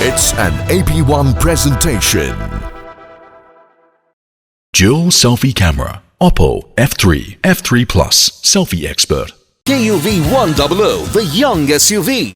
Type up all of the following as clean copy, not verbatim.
It's an AP1 presentation. Dual selfie camera. Oppo F3, F3 Plus, selfie expert. KUV 100, the young SUV.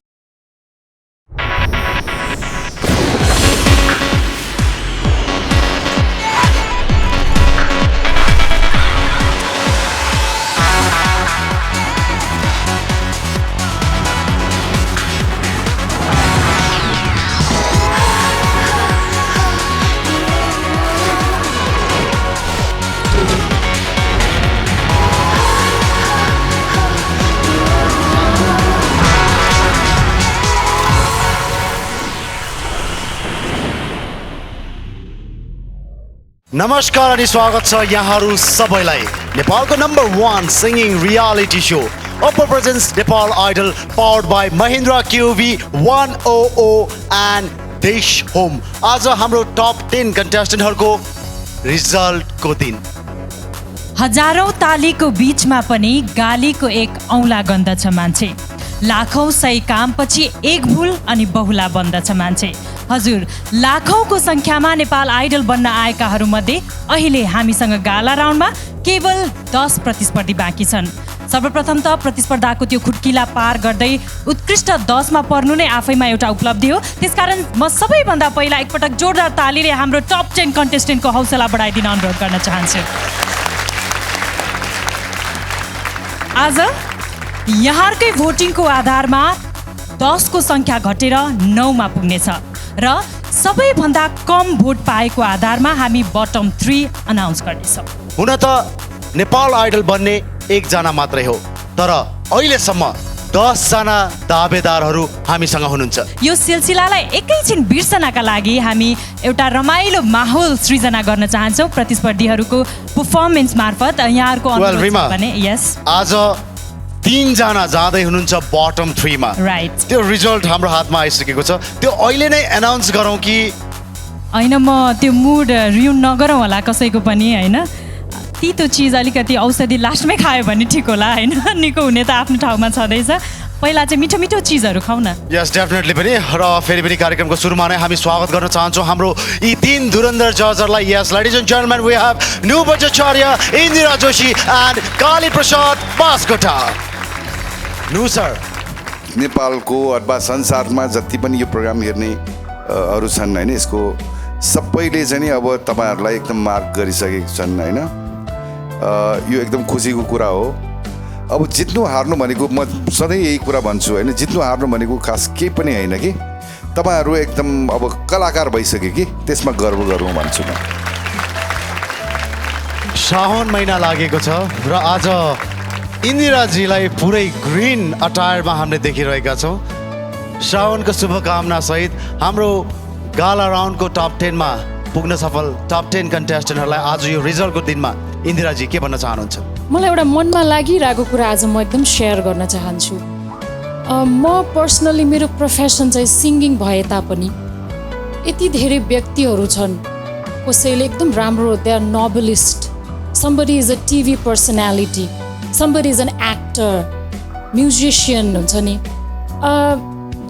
नमस्कार अनि स्वागत छ यहाँहरू सबैलाई नेपालको number 1 singing reality show Oppo presents Nepal Idol powered by Mahindra QV 100 and Dish Home. आज हाम्रो top 10 कन्टेस्टेन्टहरूको रिजल्टको दिन। हजारौं तालीको बीचमा पनि गालीको एक औँला गन्दछ मान्छे। लाखौं सही कामपछि एक भूल अनि बहुला बन्दछ मान्छे। हजुर, लाखौंको संख्यामा नेपाल आइडल बन्न आएकाहरू मध्ये अहिले हामीसँग गाला राउन्डमा केवल 10 प्रतिस्पर्धी बाँकी छन्। सर्वप्रथम त प्रतिस्पर्धाको त्यो खुट्किला पार गर्दै उत्कृष्ट 10 मा पर्नु नै आफैमा एउटा उपलब्धि हो। त्यसकारण म सबैभन्दा पहिला एकपटक जोरदार तालीले हाम्रो टप 10 कन्टेस्टेन्टको हौसला बढाइदिन अनुरोध गर्न चाहन्छु। आज यहाँकै भोटिङको आधारमा 10 को संख्या घटेर 9 मा पुग्नेछ र सबैभन्दा कम भोट पाएको आधारमा हामी बटम 3 अनाउन्स गर्नेछौँ। हुन त नेपाल आइडल बन्ने एकजना मात्रै हो, तर अहिलेसम्म 10 जना दावेदारहरू हामीसँग हुनुहुन्छ। यो सिलसिलालाई एकैछिन बिर्सनका लागि हामी एउटा रमाइलो माहौल सृजना गर्न चाहन्छौँ प्रतिस्पर्धीहरूको पर्फर्मेन्स मार्फत। यहाँहरूको अनुरोध भने यस, आज 3 जना जाँदै हुनुहुन्छ बटम 3 मा। राइट, त्यो रिजल्ट हाम्रो हातमा आइसकेको छ। त्यो अहिले नै एनाउन्स गरौँ कि होइन? म त्यो मुड रियुन नगरौँ होला कसैको पनि, होइन? तितो चिज अलिकति औषधि लास्टमै खायो भने ठिक होला, होइन? निको हुने त आफ्नो ठाउँमा छँदैछ, पहिला चाहिँ मिठो मिठो चिजहरू खाऊ न। यस, डेफिनेटली पनि। र फेरि पनि कार्यक्रमको सुरुमा नै हामी स्वागत गर्न चाहन्छौँ हाम्रो यी 3 धुरन्धर जजहरूलाई। Yes, ladies and gentlemen, we have Nhyoo Bhattacharya, Indira Joshi and Kali Prasad Baskota. Nhyoo sir, नेपालको अथवा संसारमा जति पनि यो प्रोग्राम हेर्ने अरू छन्, होइन, यसको सबैले चाहिँ अब तपाईँहरूलाई एकदम मार्क गरिसकेको छन्, होइन? यो एकदम खुसीको कुरा हो। अब जित्नु हार्नु भनेको म सधैँ यही कुरा भन्छु, होइन? जित्नु हार्नु भनेको खास केही पनि होइन कि तपाईँहरू एकदम अब कलाकार भइसक्यो कि त्यसमा गर्व गरौँ भन्छु म। साउन महिना लागेको छ र आज इन्दिराजीलाई पुरै ग्रिन अटायरमा हामीले देखिरहेका छौँ। साउनको शुभकामना सहित हाम्रो गाला राउन्डको टप 10 मा पुग्न सफल टप 10 कन्टेस्टेन्टहरूलाई आज यो रिजल्टको दिनमा इन्दिराजी के भन्न चाहनुहुन्छ? मलाई एउटा मनमा लागिरहेको कुरा आज म एकदम सेयर गर्न चाहन्छु। म पर्सनली मेरो प्रोफेसन चाहिँ सिङ्गिङ भए तापनि यति धेरै व्यक्तिहरू छन्, कसैले एकदम राम्रो, they are novelist, somebody is a TV personality, somebody is an actor, musician हुन्छ नि,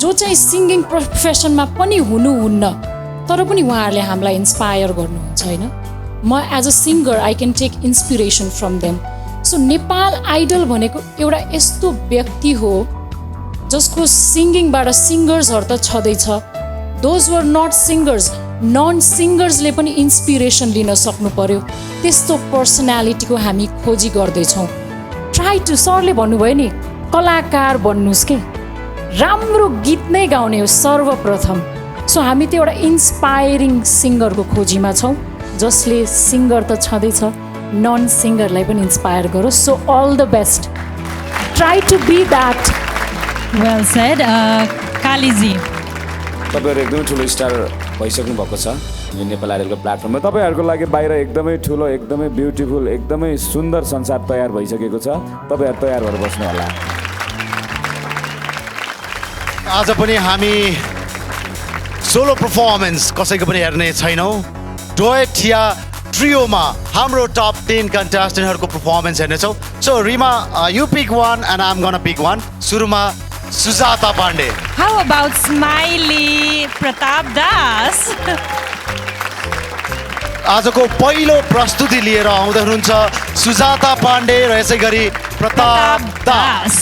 जो चाहिँ सिङ्गिङ प्रोफेसनमा पनि हुनुहुन्न, तर पनि उहाँहरूले हामीलाई इन्सपायर गर्नुहुन्छ, होइन? म as a singer I can take inspiration from them. So Nepal idol भनेको एउटा यस्तो व्यक्ति हो जसको सिङ्गिङबाट सिङ्गर्सहरू त छँदैछ, those were not singers, non सिङ्गर्सले पनि इन्सपिरेसन लिन सक्नु पर्यो। त्यस्तो पर्सनालिटीको हामी खोजी गर्दैछौँ। ट्राई टु, सरले भन्नुभयो नि, कलाकार बन्नुहोस् के, राम्रो गीत नै गाउने हो सर्वप्रथम। सो हामी त्यो एउटा इन्सपायरिङ सिङ्गरको खोजीमा छौँ जसले सिङ्गर त छँदैछ, नन सिङ्गरलाई पनि इन्सपायर गरोस्। So all the best, try to be that. Well said. Kaliji, तपाईँहरू एकदमै ठुलो स्टार भइसक्नु भएको छ यो नेपाल आइडलको प्लेटफर्ममा। तपाईँहरूको लागि बाहिर एकदमै ठुलो, एकदमै ब्युटिफुल, एकदमै सुन्दर संसार तयार भइसकेको छ। तपाईँहरू तयार भएर बस्नु होला। आज पनि हामी सोलो पर्फर्मेन्स कसैको पनि हेर्ने छैनौँ। डुएट या ट्रियोमा हाम्रो टप 10 कन्टेस्टेन्टहरूको पर्फर्मेन्स हेर्नेछौँ। So Rima, you pick one and I am gonna pick one. सुरुमा Sujata Pandey How about Smiley Pratap Das? आजको पहिलो प्रस्तुति लिएर आउँदै हुनुहुन्छ सुजाता पाण्डे र यसै गरी प्रताप दास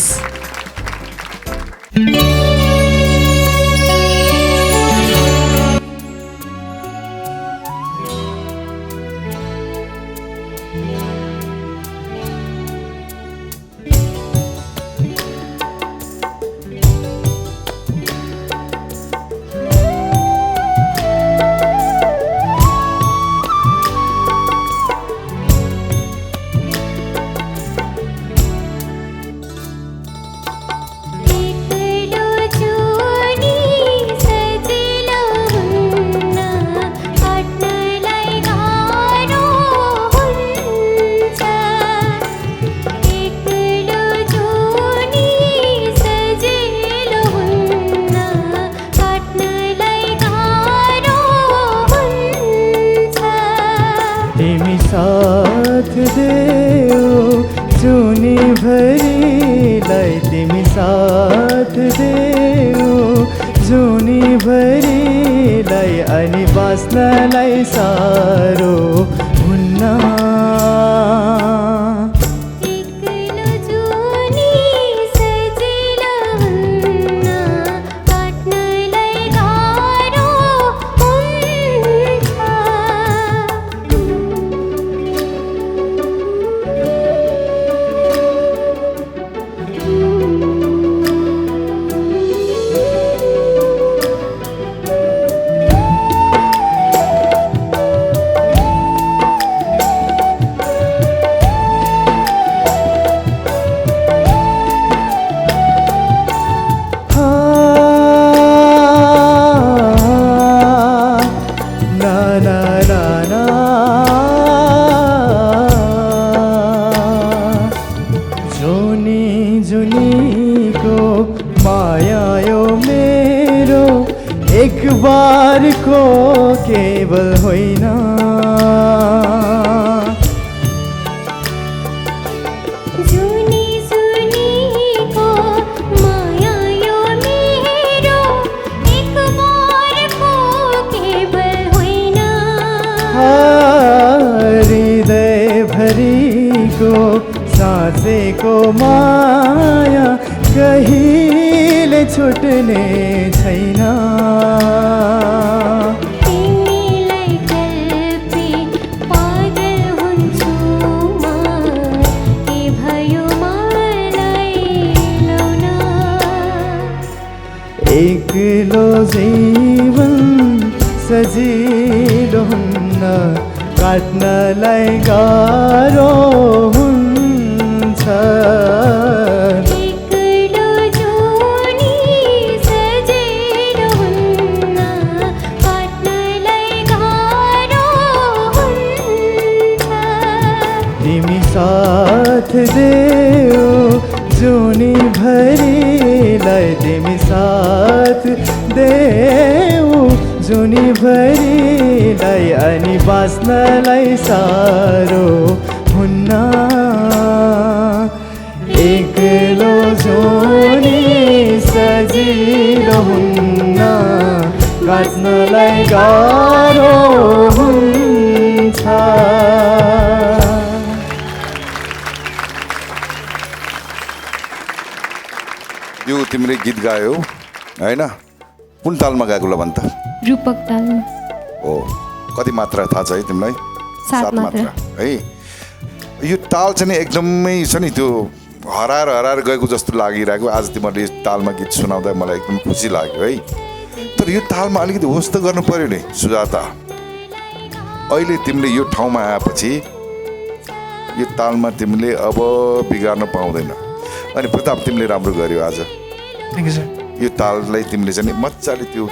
तिमी साथ देऊ जुनी भरिलाई तिमी साथ देऊ जुनी भरिलाई अनि बाँच्नलाई सारो हुन्न एक बार को केवल होइन जुनी जुनीको माया यो मेरो एक बारको केवल होइन हृदय भरिको साँचेको माया कहिले छुट्ने छैन तिमीलाई कल्पी पागल हुन्छु म के भयो मलाई लाउन एक्लो जीवन सजिलो हुन्न काट्नलाई गाह्रो हुन्छ साथ देऊ जुनी भरिलाई तिमी साथ देऊ जुनी भरिलाई अनि बाँच्नलाई सारो हुन्न एक्लो जुनी सजिलो हुन्न काट्नलाई गाह्रो हुन्छ यो तिमीले गीत गायौ हैन कुन तालमा गाएको ल भन् त रूपक तालमा हो कति मात्रा थाहा छ है तिमीलाई 7 मात्रा है यो ताल चाहिँ नि एकदमै छ नि त्यो हराएर गएको जस्तो लागिरहेको आज तिमीले तालमा गीत सुनाउँदा मलाई एकदम खुसी लाग्यो है तर यो तालमा अलिकति होस् त गर्नु पर्यो नि सुजाता अहिले तिमीले यो ठाउँमा आएपछि यो तालमा तिमीले अब बिगार्न पाउँदैन अनि प्रताप तिमीले राम्रो गर्यो आज यो ताललाई तिमीले चाहिँ मजाले त्यो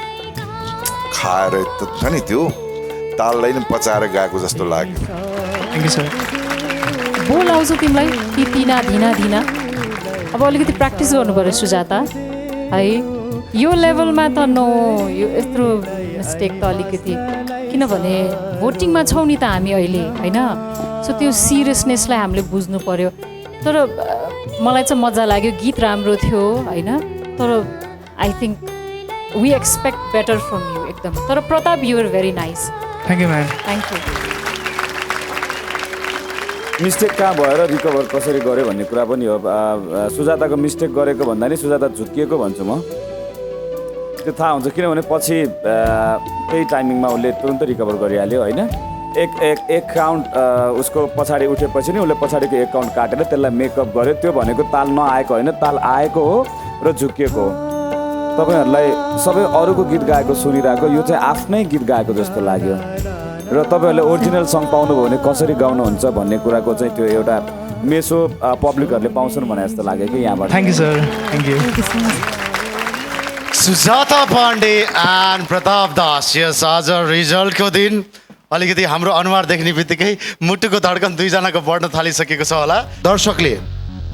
खाएर छ नि त्यो ताललाई नै पचाएर गएको जस्तो लाग्यो बोल आउँछ तिमीलाई कि तिना धिना धिना अब अलिकति प्र्याक्टिस गर्नु पर्यो सुजाता है यो लेभलमा त नो यो यत्रो मिस्टेक त अलिकति किनभने भोटिङमा छौँ नि त हामी अहिले होइन सो त्यो सिरियसनेसलाई हामीले बुझ्नु पर्यो तर मलाई चाहिँ मजा लाग्यो गीत राम्रो थियो होइन तर I think we expect better from you एकदम. तर Pratap you are very nice. Thank you ma'am. Thank you. Mistake कहाँ भएर रिकभर कसरी गर्यो भन्ने कुरा पनि हो. सुजाताको मिस्टेक गरेको भन्दा नि सुजाता झुक्किएको भन्छु म. त्यो थाहा हुन्छ किनभने पछि त्यही टाइमिङमा उसले तुरन्त रिकभर गरिहाल्यो होइन. एक काउन्ट उसको पछाडि उठेपछि नि उसले पछाडिको एक काउन्ट काटेर त्यसलाई मेकअप गर्यो. त्यो भनेको ताल नआएको होइन, ताल आएको हो र झुक्किएको हो. तपाईँहरूलाई सबै अरूको गीत गाएको सुनिरहेको, यो चाहिँ आफ्नै गीत गाएको जस्तो लाग्यो. र तपाईँहरूले ओरिजिनल सङ पाउनुभयो भने कसरी गाउनुहुन्छ भन्ने कुराको चाहिँ त्यो एउटा मेसो पब्लिकहरूले पाउँछन् भने जस्तो लाग्यो कि यहाँबाट. Thank you sir. Thank you. Sujata Pandey and Pratap Das. Yes, आज रिजल्टको दिन अलिकति हाम्रो अनुहार देख्ने बित्तिकै मुटुको धड्कन दुईजनाको बढ्न थालिसकेको छ होला. दर्शकले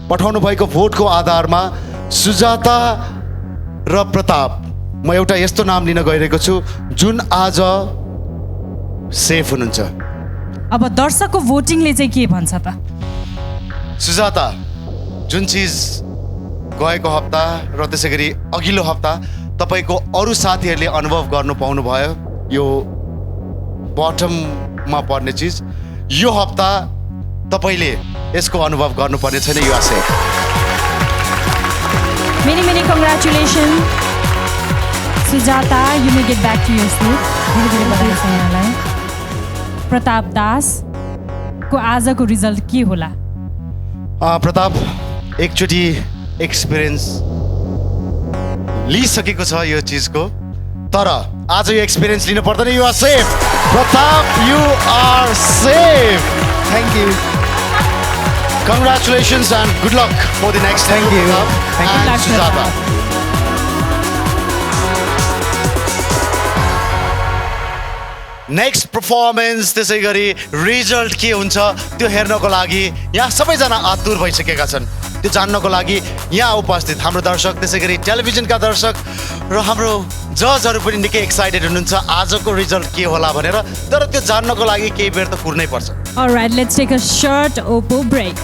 पठाउनु भएको भोटको आधारमा सुजाता र प्रताप, म एउटा यस्तो नाम लिन गइरहेको छु जुन आज सेफ हुनुहुन्छ. अब दर्शकको भोटिङले चाहिँ के भन्छ त? सुजाता, जुन चिज गएको हप्ता र त्यसै गरी अघिल्लो हप्ता तपाईँको अरू साथीहरूले अनुभव गर्नु पाउनुभयो, यो बटममा पर्ने चिज, यो हप्ता तपाईँले यसको अनुभव गर्नुपर्ने छैन. यो आशय. Many congratulations, Sujata. You may get back to your seat. धेरै बधाई छ यहाँलाई. प्रताप दास को आजको रिजल्ट के होला? प्रताप एकचोटि एक्सपिरियन्स लिइसकेको छ यो चिजको, तर आज यो एक्सपिरियन्स लिनु पर्दैन. You are safe Pratap, you are safe. Thank you. Congratulations and good luck for the next. Thank you. Thank you. And Sujata. Next performance त्यसै गरी रिजल्ट के हुन्छ त्यो हेर्नको लागि यहाँ सबैजना आतुर भइसकेका छन्. त्यो जान्नको लागि यहाँ उपस्थित हाम्रो दर्शक, त्यसै गरी टेलिभिजनका दर्शक र हाम्रो जजहरू पनि निकै एक्साइटेड हुनुहुन्छ आजको रिजल्ट के होला भनेर. तर त्यो जान्नको लागि केही बेर त कुर्नै पर्छ. Alright, let's take a short Oppo break.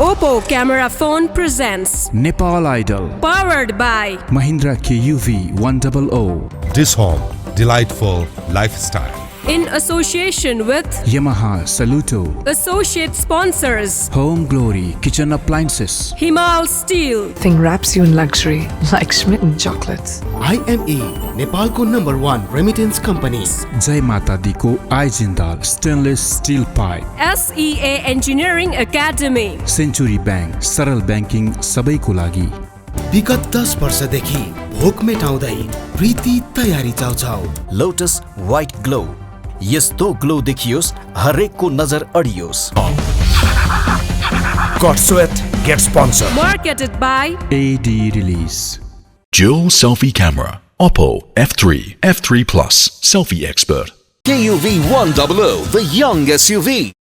Oppo Camera Phone presents Nepal Idol, powered by Mahindra KUV 100. This home, delightful lifestyle. in association with Yamaha Saluto, associate sponsors Home Glory Kitchen Appliances, Himal Steel, Thing wraps you in luxury like Schmitten chocolates. IME, Nepalko #1 remittance company. Jai Mata Diko Aijindal Stainless Steel Pipe, SEA Engineering Academy, Century Bank Saral Banking सबैको लागि. विगत 10 वर्षदेखि भोक मेटाउँदै प्रीति तयारी chow chow. Lotus white glow, यस्तो glow देखियोस् हरेकको नजर अडियोस्. Got sweat, get sponsor. marketed by AD Release. Dual Selfie Camera, Oppo F3, F3 Plus, Selfie Expert. KUV 100, the young SUV.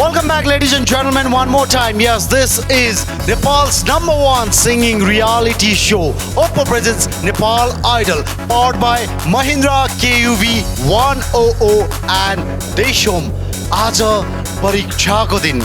Welcome back, ladies and gentlemen, one more time. Yes, this is Nepal's #1 singing reality show. Oppo presents Nepal Idol, powered by Mahindra KUV 100 and Deshom. आज परीक्षाको दिन.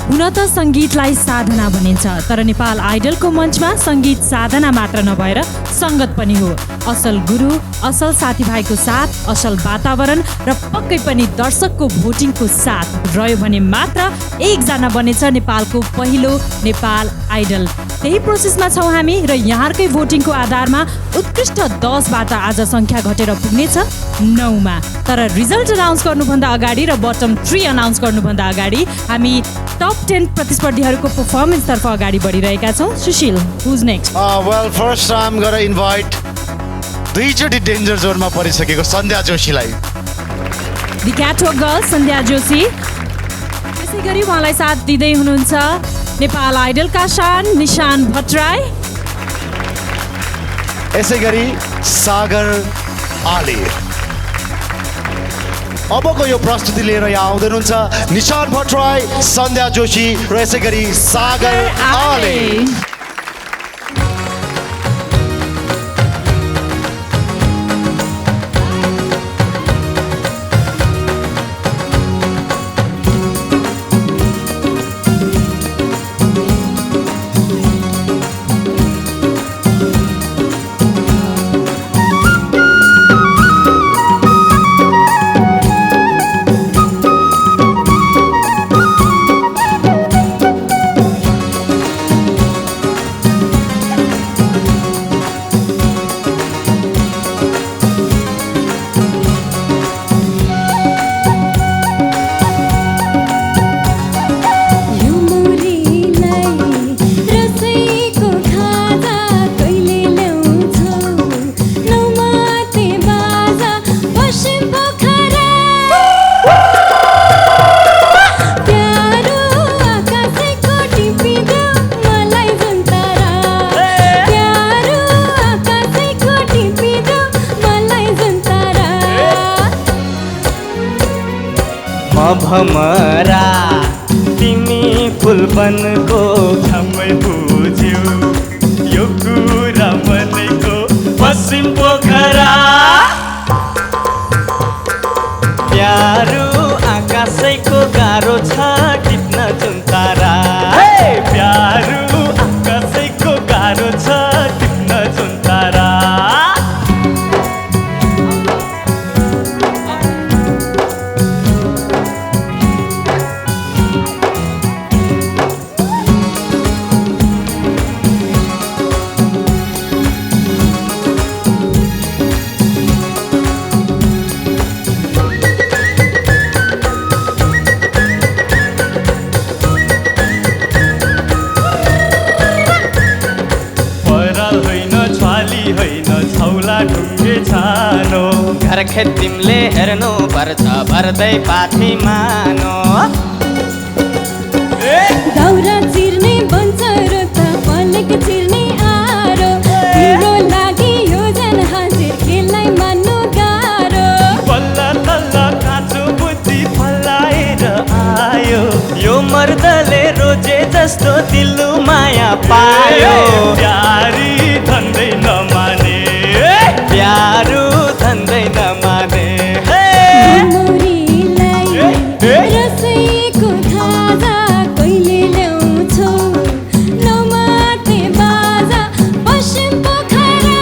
हुन त सङ्गीतलाई साधना भनिन्छ, तर नेपाल आइडलको मञ्चमा सङ्गीत साधना मात्र नभएर सङ्गत पनि हो. असल गुरु, असल साथीभाइको साथ, असल वातावरण र पक्कै पनि दर्शकको भोटिङको साथ रह्यो भने मात्र एकजना बनेछ नेपालको पहिलो नेपाल आइडल. त्यही प्रोसेसमा छौँ हामी र यहाँकै भोटिङको आधारमा उत्कृष्ट 10बाट आज सङ्ख्या घटेर पुग्नेछ 9मा. तर रिजल्ट अनाउन्स गर्नुभन्दा अगाडि र बटम 3 अनाउन्स गर्नुभन्दा अगाडि हामी टप 10 प्रतिस्पर्धीहरूको पर्फर्मेन्सतर्फ अगाडि बढिरहेका छौँ. Sushil, who's next? Well, first I'm gonna invite दुईचोटि डेन्जर जोनमा परिसकेको सन्ध्या जोशीलाई. The catwalk girl Sandhya Joshi. त्यसै गरी उहाँलाई साथ दिँदै हुनुहुन्छ नेपाल आइडलका शान निशान भट्टराई. यसै गरी सागर आली. अबको यो प्रस्तुति लिएर यहाँ आउँदै हुनुहुन्छ निशान भट्टराई, सन्ध्या जोशी र यसै गरी सागर आले। भमरा तिमी फुल बनको घामै बुझ्यौ यो कुरा मनको पश्चिम पोखरा प्यारो आकाशैको गाह्रो छ टिप्न जुन तारा प्यारो आकाशैको गाह्रो छ टिप्न जुन तारा घर तिमीले हेर्नु पर्छ भर्दै पाथी मानो दाउरा चिर्ने बन्छ रोता पलक चिर्ने आरो तिम्रो लागि यो जन हाजिर खेललाई मान्नु गाह्रो बल्ल तल्ल काँचो बुद्धि फल्लाएर आयो यो मर्दले रोजे जस्तो दिल्लु माया पायो प्यारी धन्दै नमाने प्यारो धन्दै नमाने रसैको खाजा कहिले ल्याउँछौ नमाते बाजा पश्चिम पोखरा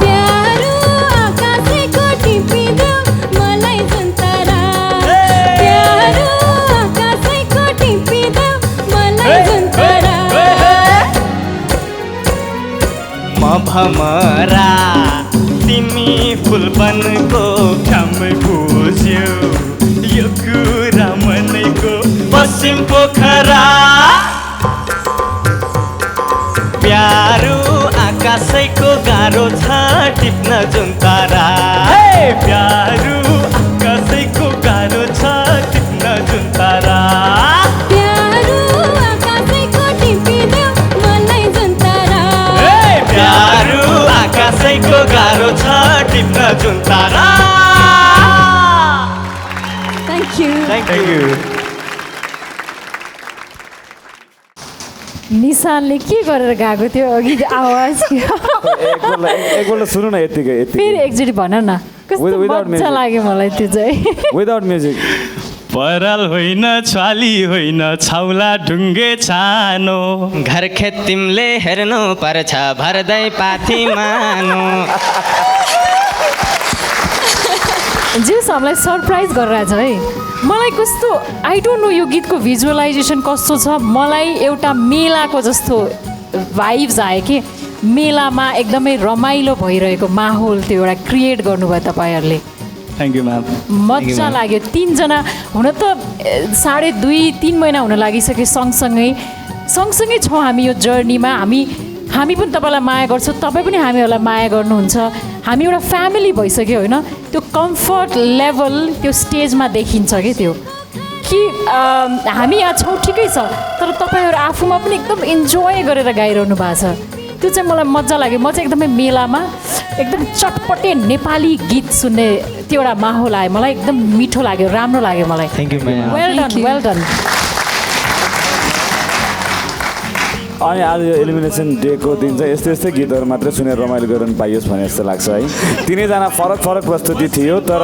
प्यारो आकाशैको टिपिदेऊ मलाई जुन तारा प्यारो आकाशैको टिपिदेऊ मलाई जुन तारा भमरा तिमी फुल बनको घाम बुझ्यौ यो कुरा मनको पश्चिम पोखरा प्यारो आकाशैको गाह्रो छ टिप्न जुन तारा प्यारो आकाशैको गाह्रो छ टिप्न जुन तारा प्यारो आकाशैको टिपिदेऊ मलाई जुन तारा प्यारो आकाशैको गाह्रो छ टिप्न जुन तारा थ्याङ्क यू निशानले के गरेर गएको थियो अघि आवाज एकपल्ट सुन्नु न यतिकै फेरि एकचोटि भन न कस्तो मजा लाग्यो मलाई त्यो चाहिँ विदाउट म्युजिक पराल होइन छाली होइन छाउला ढुङ्गे छानो घर खेत तिमीले हेर्नु पर्छ भर्दै पाथी मानो जेस हामीलाई सरप्राइज गरिरहेछ है मलाई कस्तो आई डोन्ट नो यो गीतको भिजुअलाइजेसन कस्तो छ मलाई एउटा मेलाको जस्तो भाइब्स आयो कि मेलामा एकदमै रमाइलो भइरहेको माहौल त्यो एउटा क्रिएट गर्नुभयो तपाईँहरूले थ्याङ्क यू म्याम मजा लाग्यो तिनजना हुन त 2.5-3 महिना हुन लागिसक्यो सँगसँगै छौँ हामी यो जर्नीमा हामी पनि तपाईँलाई माया गर्छौँ तपाईँ पनि हामीहरूलाई माया गर्नुहुन्छ हामी एउटा फ्यामिली भइसक्यो होइन त्यो कम्फर्ट लेभल त्यो स्टेजमा देखिन्छ कि त्यो कि हामी यहाँ छौँ ठिकै छ तर तपाईँहरू आफूमा पनि एकदम इन्जोय गरेर गाइरहनु भएको छ त्यो चाहिँ मलाई मजा लाग्यो म चाहिँ एकदमै मेलामा एकदम चटपटे नेपाली गीत सुन्ने त्यो एउटा माहौल आयो मलाई एकदम मिठो लाग्यो राम्रो लाग्यो मलाई thank you ma'am well done अनि आज यो एलिमिनेसन डेको दिन चाहिँ यस्तै यस्तै गीतहरू मात्रै सुनेर रमाइलो गर्न पाइयोस् भने जस्तो लाग्छ है तिनैजना फरक फरक प्रस्तुति थियो तर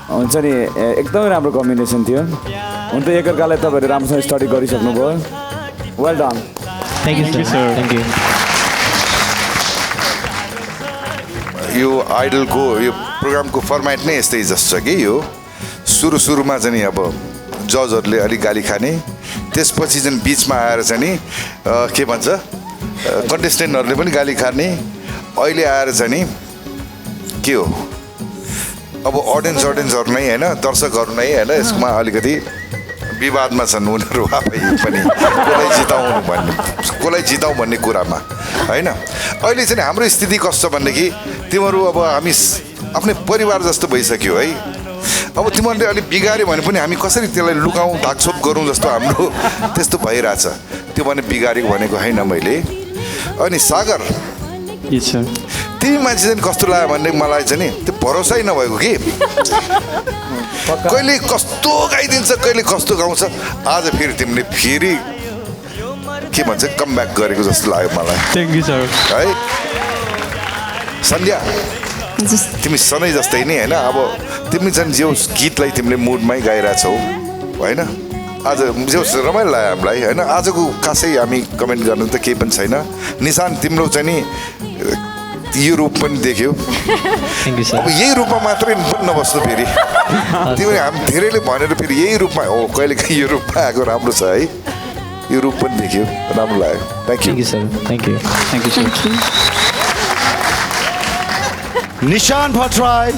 हुन्छ नि एकदमै राम्रो कम्बिनेसन थियो हुन त एकअर्कालाई तपाईँहरू राम्रोसँग स्टडी गरिसक्नुभयो well done thank you sir thank you यो आइडलको यो प्रोग्रामको फर्मेट नै यस्तै जस्तो छ कि यो सुरुमा चाहिँ अब जजहरूले अलिक गाली खाने त्यसपछि चाहिँ बिचमा आएर चाहिँ नि के भन्छ कन्टेस्टेन्टहरूले पनि गाली खाने अहिले आएर चाहिँ नि के हो अब अडियन्सहरू नै होइन दर्शकहरू नै होइन यसमा अलिकति विवादमा छन् उनीहरू आफै पनि कसलाई जिताउँ भन्ने कुरामा होइन अहिले चाहिँ हाम्रो स्थिति कस्तो छ भनेदेखि तिमीहरू अब हामी आफ्नै परिवार जस्तो भइसक्यो है अब तिमीहरूले अलिक बिगाऱ्यो भने पनि हामी कसरी त्यसलाई लुकाउँ धाकछोप गरौँ जस्तो हाम्रो त्यस्तो भइरहेछ त्यो भने बिगारेको भनेको होइन मैले अनि सागर तिमी मान्छे चाहिँ कस्तो लाग्यो भने मलाई चाहिँ नि त्यो भरोसै नभएको कि कहिले कस्तो गाइदिन्छ कहिले कस्तो गाउँछ आज फेरि तिमीले फेरि के भन्छ कमब्याक गरेको जस्तो लाग्यो मलाई थ्याङ्क यू सर है सन्ध्या तिमी सधैँ जस्तै नि होइन अब तिमी चाहिँ जो गीतलाई तिमीले मुडमै गाइरहेछौ होइन आज जो रमाइलो लाग्यो हामीलाई होइन आजको खासै हामी कमेन्ट गर्नु त केही पनि छैन निशान तिम्रो चाहिँ नि यो रूप पनि देख्यो अब यही रूपमा मात्रै पनि नबस्नु फेरि तिमीले हामी धेरैले भनेर फेरि यही रूपमा हो कहिलेकाहीँ यो रूपमा आएको राम्रो छ है यो रूप पनि देख्यो राम्रो लाग्यो thank you sir thank you Nishan Bhattarai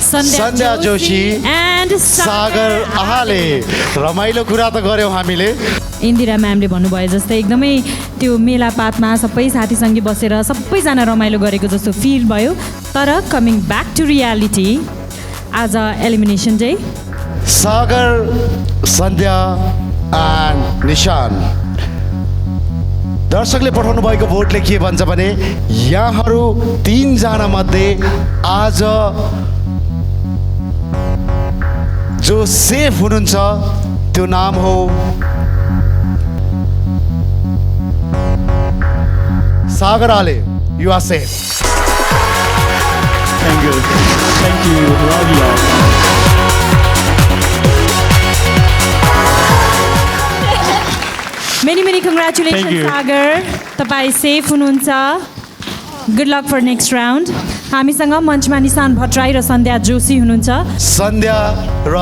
Sandhya Joshi and Sagar आहाले रमाइलो कुरा त गऱ्यौँ हामीले इन्दिरा म्यामले भन्नुभयो जस्तै एकदमै त्यो मेलापातमा सबै साथीसँगै बसेर सबैजना रमाइलो गरेको जस्तो फिल भयो तर कमिङ ब्याक टु रियालिटी आज एलिमिनेसन चाहिँ सागर सन्ध्या एन्ड निशान दर्शकले पठाउनु भएको भोटले के भन्छ भने यहाँहरू तीनजना मध्ये आज जो सेफ हुनुहुन्छ त्यो नाम हो Sagar Ale you are safe thank you love you many congratulation Sagar तपाईँ सेफ हुनुहुन्छ good luck for next round हामीसँग मञ्चमा निशान भट्टराई र सन्ध्या जोशी हुनुहुन्छ सन्ध्या र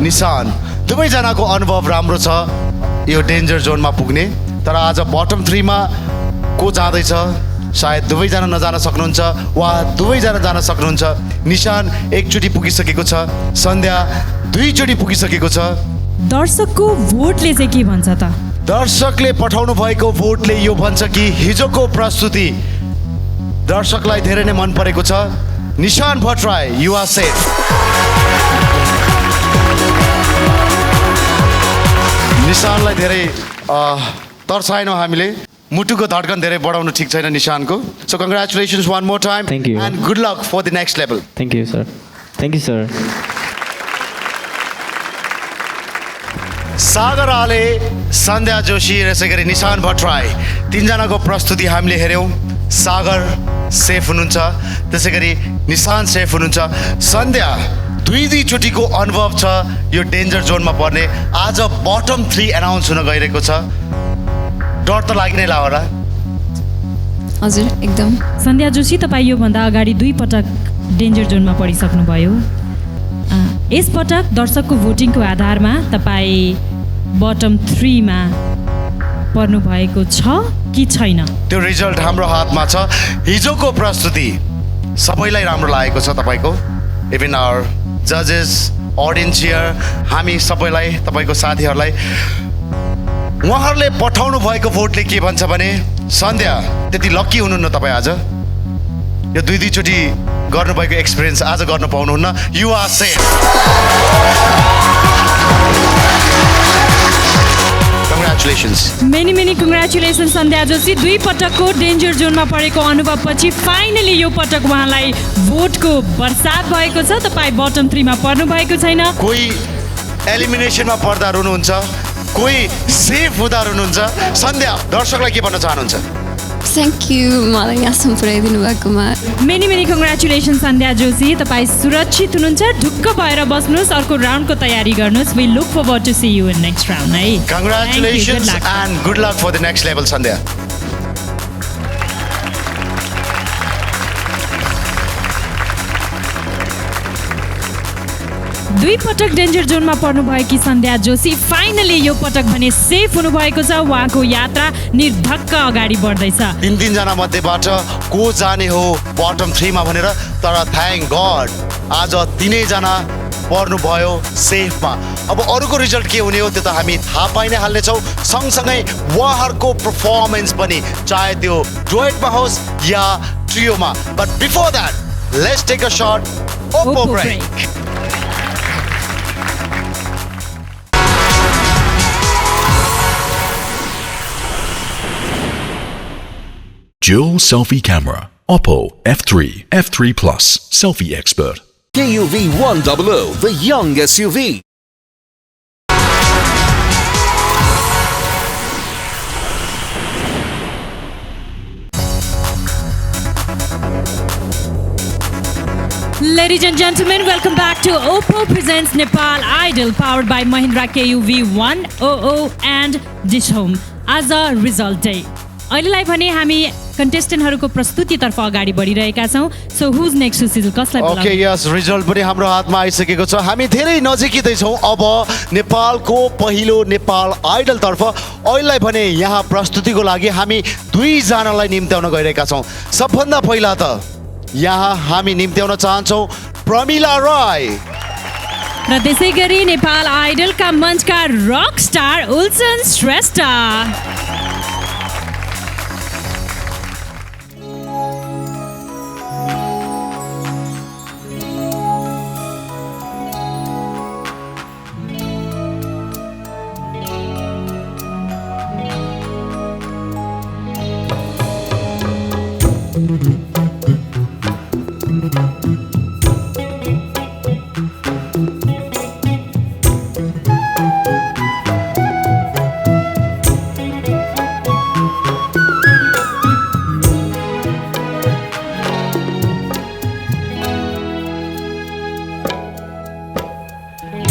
निशान दुवैजनाको अनुभव राम्रो छ यो डेन्जर जोनमा पुग्ने तर आज बटम 3 मा को जाँदैछ सायद दुवैजना नजान सक्नुहुन्छ वा दुवैजना जान सक्नुहुन्छ निशान एकचोटि पुगिसकेको छ सन्ध्या दुईचोटि पुगिसकेको छ दर्शकको भोटले चाहिँ के भन्छ त दर्शकले पठाउनु भएको भोटले यो भन्छ कि हिजोको प्रस्तुति दर्शकलाई धेरै नै मन परेको छ Nishan Bhattarai you are safe निशानलाई धेरै तर्साएनौँ हामीले मुटुको धड्कन धेरै बढाउनु ठिक छैन निशानको so congratulations one more time and good luck for the next level thank you sir Sagar Ale Sandhya Joshi र यसै गरी निशान भट्टराई तीनजनाको प्रस्तुति हामीले हेऱ्यौँ सागर सेफ हुनुहुन्छ त्यसै गरी निशान सेफ हुनुहुन्छ सन्ध्या दुईचोटिको अनुभव छ यो डेन्जर जोनमा पर्ने आज बटम 3 एनाउन्स हुन गइरहेको छ डर त लागि नै ला होला हजुर एकदम सन्ध्या जोशी तपाईँ योभन्दा अगाडि 2 पटक डेन्जर जोनमा परिसक्नुभयो यसपटक दर्शकको भोटिङको आधारमा तपाईँ बटम 3 मा पर्नु भएको छ कि छैन त्यो रिजल्ट हाम्रो हातमा छ हिजोको प्रस्तुति सबैलाई राम्रो लागेको छ तपाईँको इभन आवर जजेस अडियन्स हियर हामी सबैलाई तपाईँको साथीहरूलाई उहाँहरूले पठाउनु भएको भोटले के भन्छ भने सन्ध्या त्यति लक्की हुनुहुन्न तपाईँ आज यो दुईचोटि गर्नुभएको एक्सपिरियन्स आज गर्न पाउनुहुन्न you are safe congratulations. Many congratulation Sandhya Joshi. 2 पटकको डेन्जर जोनमा परेको अनुभवपछि फाइनली यो पटक उहाँलाई भोटको बर्सात भएको छ। तपाईँ बटम 3 मा पर्नु भएको छैन। कोही एलिमिनेसनमा पर्दा रुनुहुन्छ, कोही सेफ हुँदा रुनुहुन्छ। सन्ध्या, दर्शकलाई के भन्न चाहनुहुन्छ? थ्याङ्क यू मलाई यहाँसम्म पुर्याइदिनु भएकोमा। Many congratulation Sandhya Joshi. तपाईँ सुरक्षित हुनुहुन्छ, ढुक्क भएर बस्नुहोस्, अर्को राउन्डको तयारी गर्नुहोस्। We look forward to see you in next round है। Congratulations and good luck for the next level Sandhya. 2 पटक डेन्जर जोनमा पर्नुभएकी सन्ध्या जोशी फाइनली यो पटक भने सेफ हुनुभएको छ। उहाँको यात्रा निर्धक्क अगाडि बढ्दैछ। 3 जना मध्येबाट को जाने हो बटम 3 मा भनेर, तर थ्याङ्क गड आज 3 जना पर्नुभयो सेफमा। अब अरूको रिजल्ट के हुने हो त्यो त हामी थाहा पाइ नै हाल्नेछौँ। सँगसँगै उहाँहरूको पर्फर्मेन्स पनि, चाहे त्यो डुएटमा होस् या ट्रियोमा। But before that let's take a short Oppo break. Dual selfie camera. Oppo F3, F3 Plus, selfie expert. KUV 100, the young SUV. Ladies and gentlemen, welcome back to Oppo presents Nepal Idol, powered by Mahindra KUV 100 and Dish Home. As a result day, अहिलेलाई भने हामी कन्टेस्टेन्टहरूको प्रस्तुतितर्फ अगाडि बढिरहेका छौँ। So whose next Sushil, कसलाई बोलाउँ? Okay यस, result पनि हाम्रो हातमा आइसकेको छ। हामी धेरै नजिकै छौँ अब नेपालको पहिलो नेपाल आइडल तर्फ। अहिलेलाई भने यहाँ प्रस्तुतिको लागि हामी 2 जनालाई निम्त्याउन गइरहेका छौँ। सबभन्दा पहिला त यहाँ हामी निम्त्याउन चाहन्छौँ प्रमिला राय र त्यसै गरी नेपाल आइडलका मञ्चका रक स्टार उल्सन श्रेष्ठ।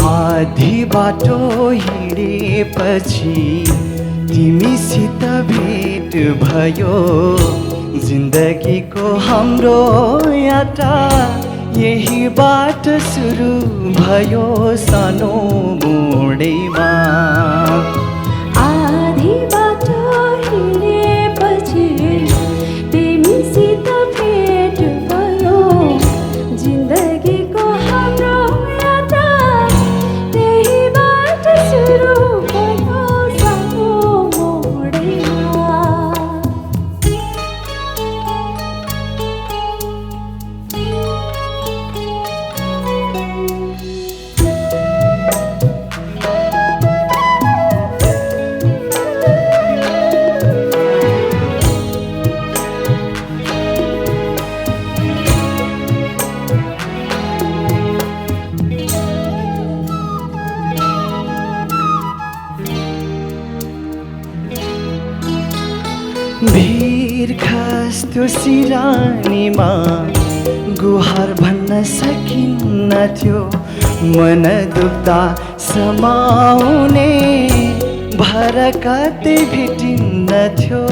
आधी बाटो हिँडेपछि तिमीसित भेट भयो, जिन्दगीको हाम्रो यात्रा यहीबाट सुरु भयो सानो मोडेमा। आधी बाटो हिँडेपछि तिमीसित भेट भयो, जिन्दगीको हाम्रो यात्रा यहीबाट सुरु भयो सानो मोडेमा। भिर खस्तो सिरानीमा गुहार भन्न सकिन्न थियो, मन दुख्दा समाउने भर कतै भेटिन्न थियो।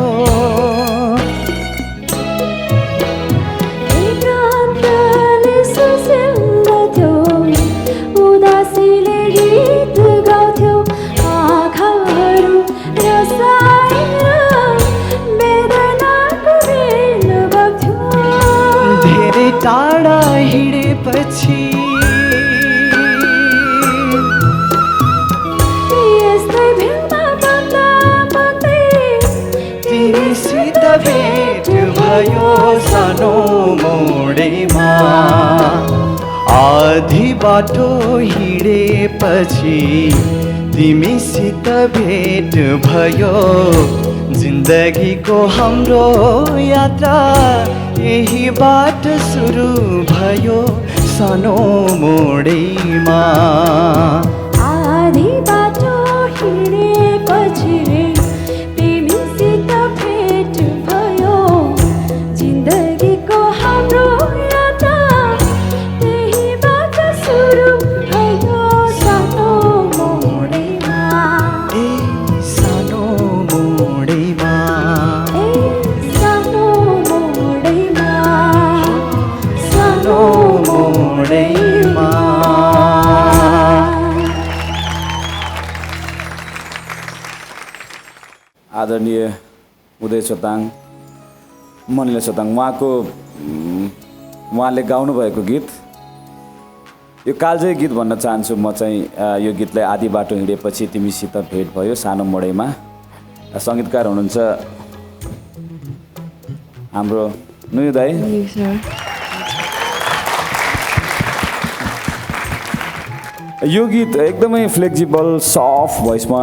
एकान्तले सुसिन्दथ्यो, उदासीले गीत गाउँथ्यो, आँखाहरू रसाएर वेदनाको बेल बग्थ्यो। धेरै टाढा हिँडेपछि यस्तै भेटमा बग्दा बग्दै तिमीसित भेट भयो सानो मोडेमा। आधी बाटो हिँडेपछि तिमीसित भेट भयो जिन्दगीको हाम्रो यात्रा यही बाट सुरु भयो सानो मोडैमा आधी बाटो हिँडेपछि तिमीसित भेट भयो जिन्दगीको हाम्रो यात्रा यही बाट सुरु भयो सानो मोडैमा सानो मोडैमा सानो मोडैमा सानो मोडैमा आदरणीय उदय चोताङ मनिला चोताङ उहाँले गाउनुभएको गीत यो कालजयी गीत भन्न चाहन्छु म चाहिँ यो गीतलाई आधी बाटो हिँडेपछि तिमीसित भेट भयो सानो मोडैमा सङ्गीतकार हुनुहुन्छ हाम्रो नुयु दाइ यो गीत एकदमै फ्लेक्जिबल सफ्ट भोइसमा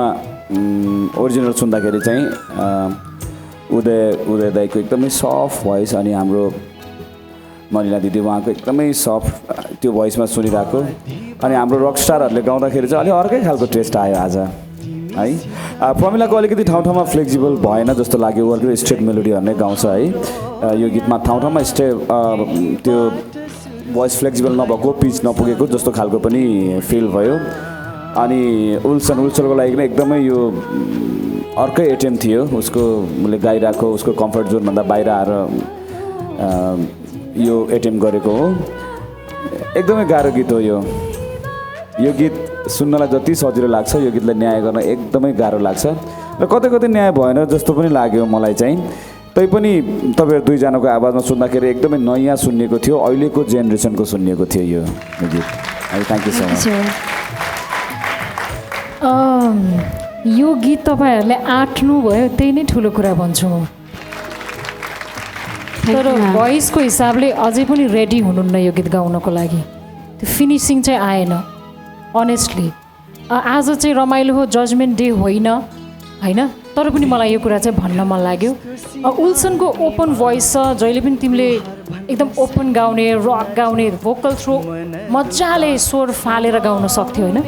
ओरिजिनल सुन्दाखेरि चाहिँ उदय दाइको एकदमै सफ्ट भोइस अनि हाम्रो मनिला दिदी उहाँको एकदमै सफ्ट त्यो भोइसमा सुनिरहेको अनि हाम्रो रक स्टारहरूले गाउँदाखेरि चाहिँ अलिक अर्कै खालको टेस्ट आयो आज है प्रमिलाको अलिकति ठाउँ फ्लेक्जिबल भएन जस्तो लाग्यो अर्को स्ट्रेट मेलोडीहरू नै गाउँछ है यो गीतमा ठाउँ त्यो भोइस फ्लेक्जिबल नभएको पिच नपुगेको जस्तो खालको पनि फिल भयो अनि उल्सनको लागि नै एकदमै यो अर्कै एटेम्प थियो उसले गाइरहेको उसको कम्फर्ट जोनभन्दा बाहिर आएर यो एटेम्प गरेको हो एकदमै गाह्रो गीत हो यो गीत सुन्नलाई जति सजिलो लाग्छ यो गीतलाई न्याय गर्न एकदमै गाह्रो लाग्छ र कतै न्याय भएन जस्तो पनि लाग्यो मलाई चाहिँ तैपनि तपाईँहरू दुईजनाको आवाजमा सुन्दाखेरि एकदमै नयाँ सुनिएको थियो अहिलेको जेनेरेसनको सुनिएको थियो यो गीत थ्याङ्क यू सो मच यो गीत तपाईँहरूले आँट्नु भयो त्यही नै ठुलो कुरा भन्छु म तर भोइसको हिसाबले अझै पनि रेडी हुनुहुन्न यो गीत गाउनको लागि त्यो फिनिसिङ चाहिँ आएन अनेस्टली आज चाहिँ रमाइलो हो जजमेन्ट डे होइन तर पनि मलाई यो कुरा चाहिँ भन्न मन लाग्यो उल्सनको ओपन भोइस छ जहिले पनि तिमीले एकदम ओपन गाउने रक गाउने भोकल थ्रो मजाले स्वर फालेर गाउन सक्थ्यो होइन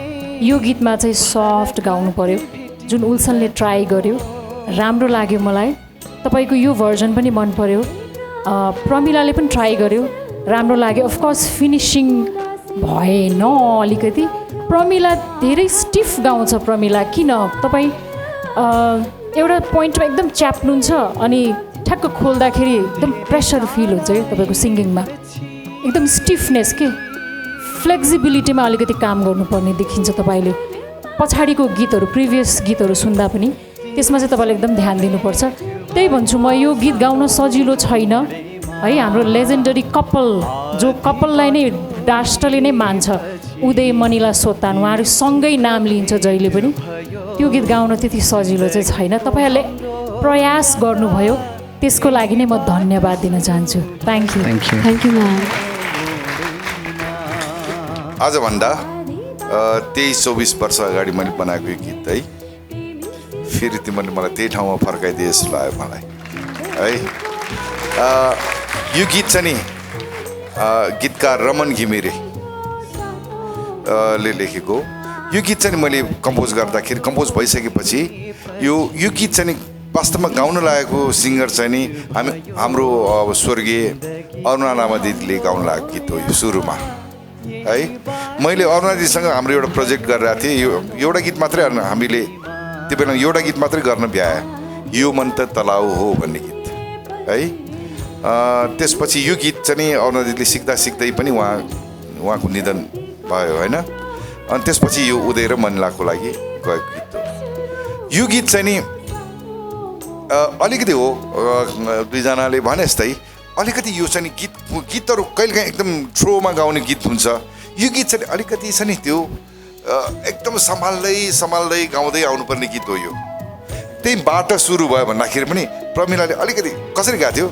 यो गीतमा चाहिँ सफ्ट गाउनु पर्यो जुन उल्सनले ट्राई गर्यो राम्रो लाग्यो मलाई तपाईँको यो भर्जन पनि मन पर्यो प्रमिलाले पनि ट्राई गर्यो राम्रो लाग्यो अफकोर्स फिनिसिङ भएन अलिकति प्रमिला धेरै स्टिफ गाउँछ प्रमिला किन तपाईँ एउटा पोइन्टमा एकदम च्याप्नुहुन्छ अनि ठ्याक्क खोल्दाखेरि एकदम प्रेसर फिल हुन्छ क्या तपाईँको सिङ्गिङमा एकदम स्टिफनेस के फ्लेक्सिबिलिटीमा अलिकति काम गर्नुपर्ने देखिन्छ तपाईँले पछाडिको गीतहरू प्रिभियस गीतहरू सुन्दा पनि त्यसमा चाहिँ तपाईँले एकदम ध्यान दिनुपर्छ त्यही भन्छु म यो गीत गाउन सजिलो छैन है हाम्रो लेजेन्डरी कपाल जो कपाललाई नै राष्ट्रले नै मान्छ उदय मनिला सोतान उहाँहरू सँगै नाम लिन्छ जहिले पनि त्यो गीत गाउन त्यति सजिलो चाहिँ छैन तपाईँहरूले प्रयास गर्नुभयो त्यसको लागि नै म धन्यवाद दिन चाहन्छु थ्याङ्क यू म्याम आजभन्दा 23-24 वर्ष अगाडि मैले बनाएको यो गीत है फेरि तिमीले मलाई त्यही ठाउँमा फर्काइदिए जस्तो लाग्यो मलाई है यो गीत चाहिँ नि गीतकार रमन घिमिरे ले लेखेको यो गीत चाहिँ मैले कम्पोज गर्दाखेरि कम्पोज भइसकेपछि यो गीत चाहिँ नि वास्तवमा गाउन लागेको सिङ्गर चाहिँ नि हाम्रो स्वर्गीय अरुणा लामा दिदीले गाउन लागेको गीत हो यो सुरुमा है मैले अरुणा दिदीसँग हाम्रो एउटा प्रोजेक्ट गरिरहेको थिएँ यो एउटा गीत मात्रै हामीले त्यो बेला एउटा गीत मात्रै गर्न भ्याए यो मन त तलाउ हो भन्ने गीत है त्यसपछि यो गीत चाहिँ नि अरुणा दिदीले सिक्दै पनि उहाँको निधन भयो होइन अनि त्यसपछि यो उदय र मनिलाको लागि गएको गीत हो यो गीत चाहिँ नि अलिकति हो दुईजनाले भने जस्तै अलिकति यो चाहिँ नि गीतहरू कहिलेकाहीँ एकदम थ्रोमा गाउने गीत हुन्छ यो गीत चाहिँ अलिकति छ नि त्यो एकदम सम्हाल्दै गाउँदै आउनुपर्ने गीत हो यो त्यही बाटो सुरु भयो भन्दाखेरि पनि प्रमिलाले अलिकति कसरी गाएको थियो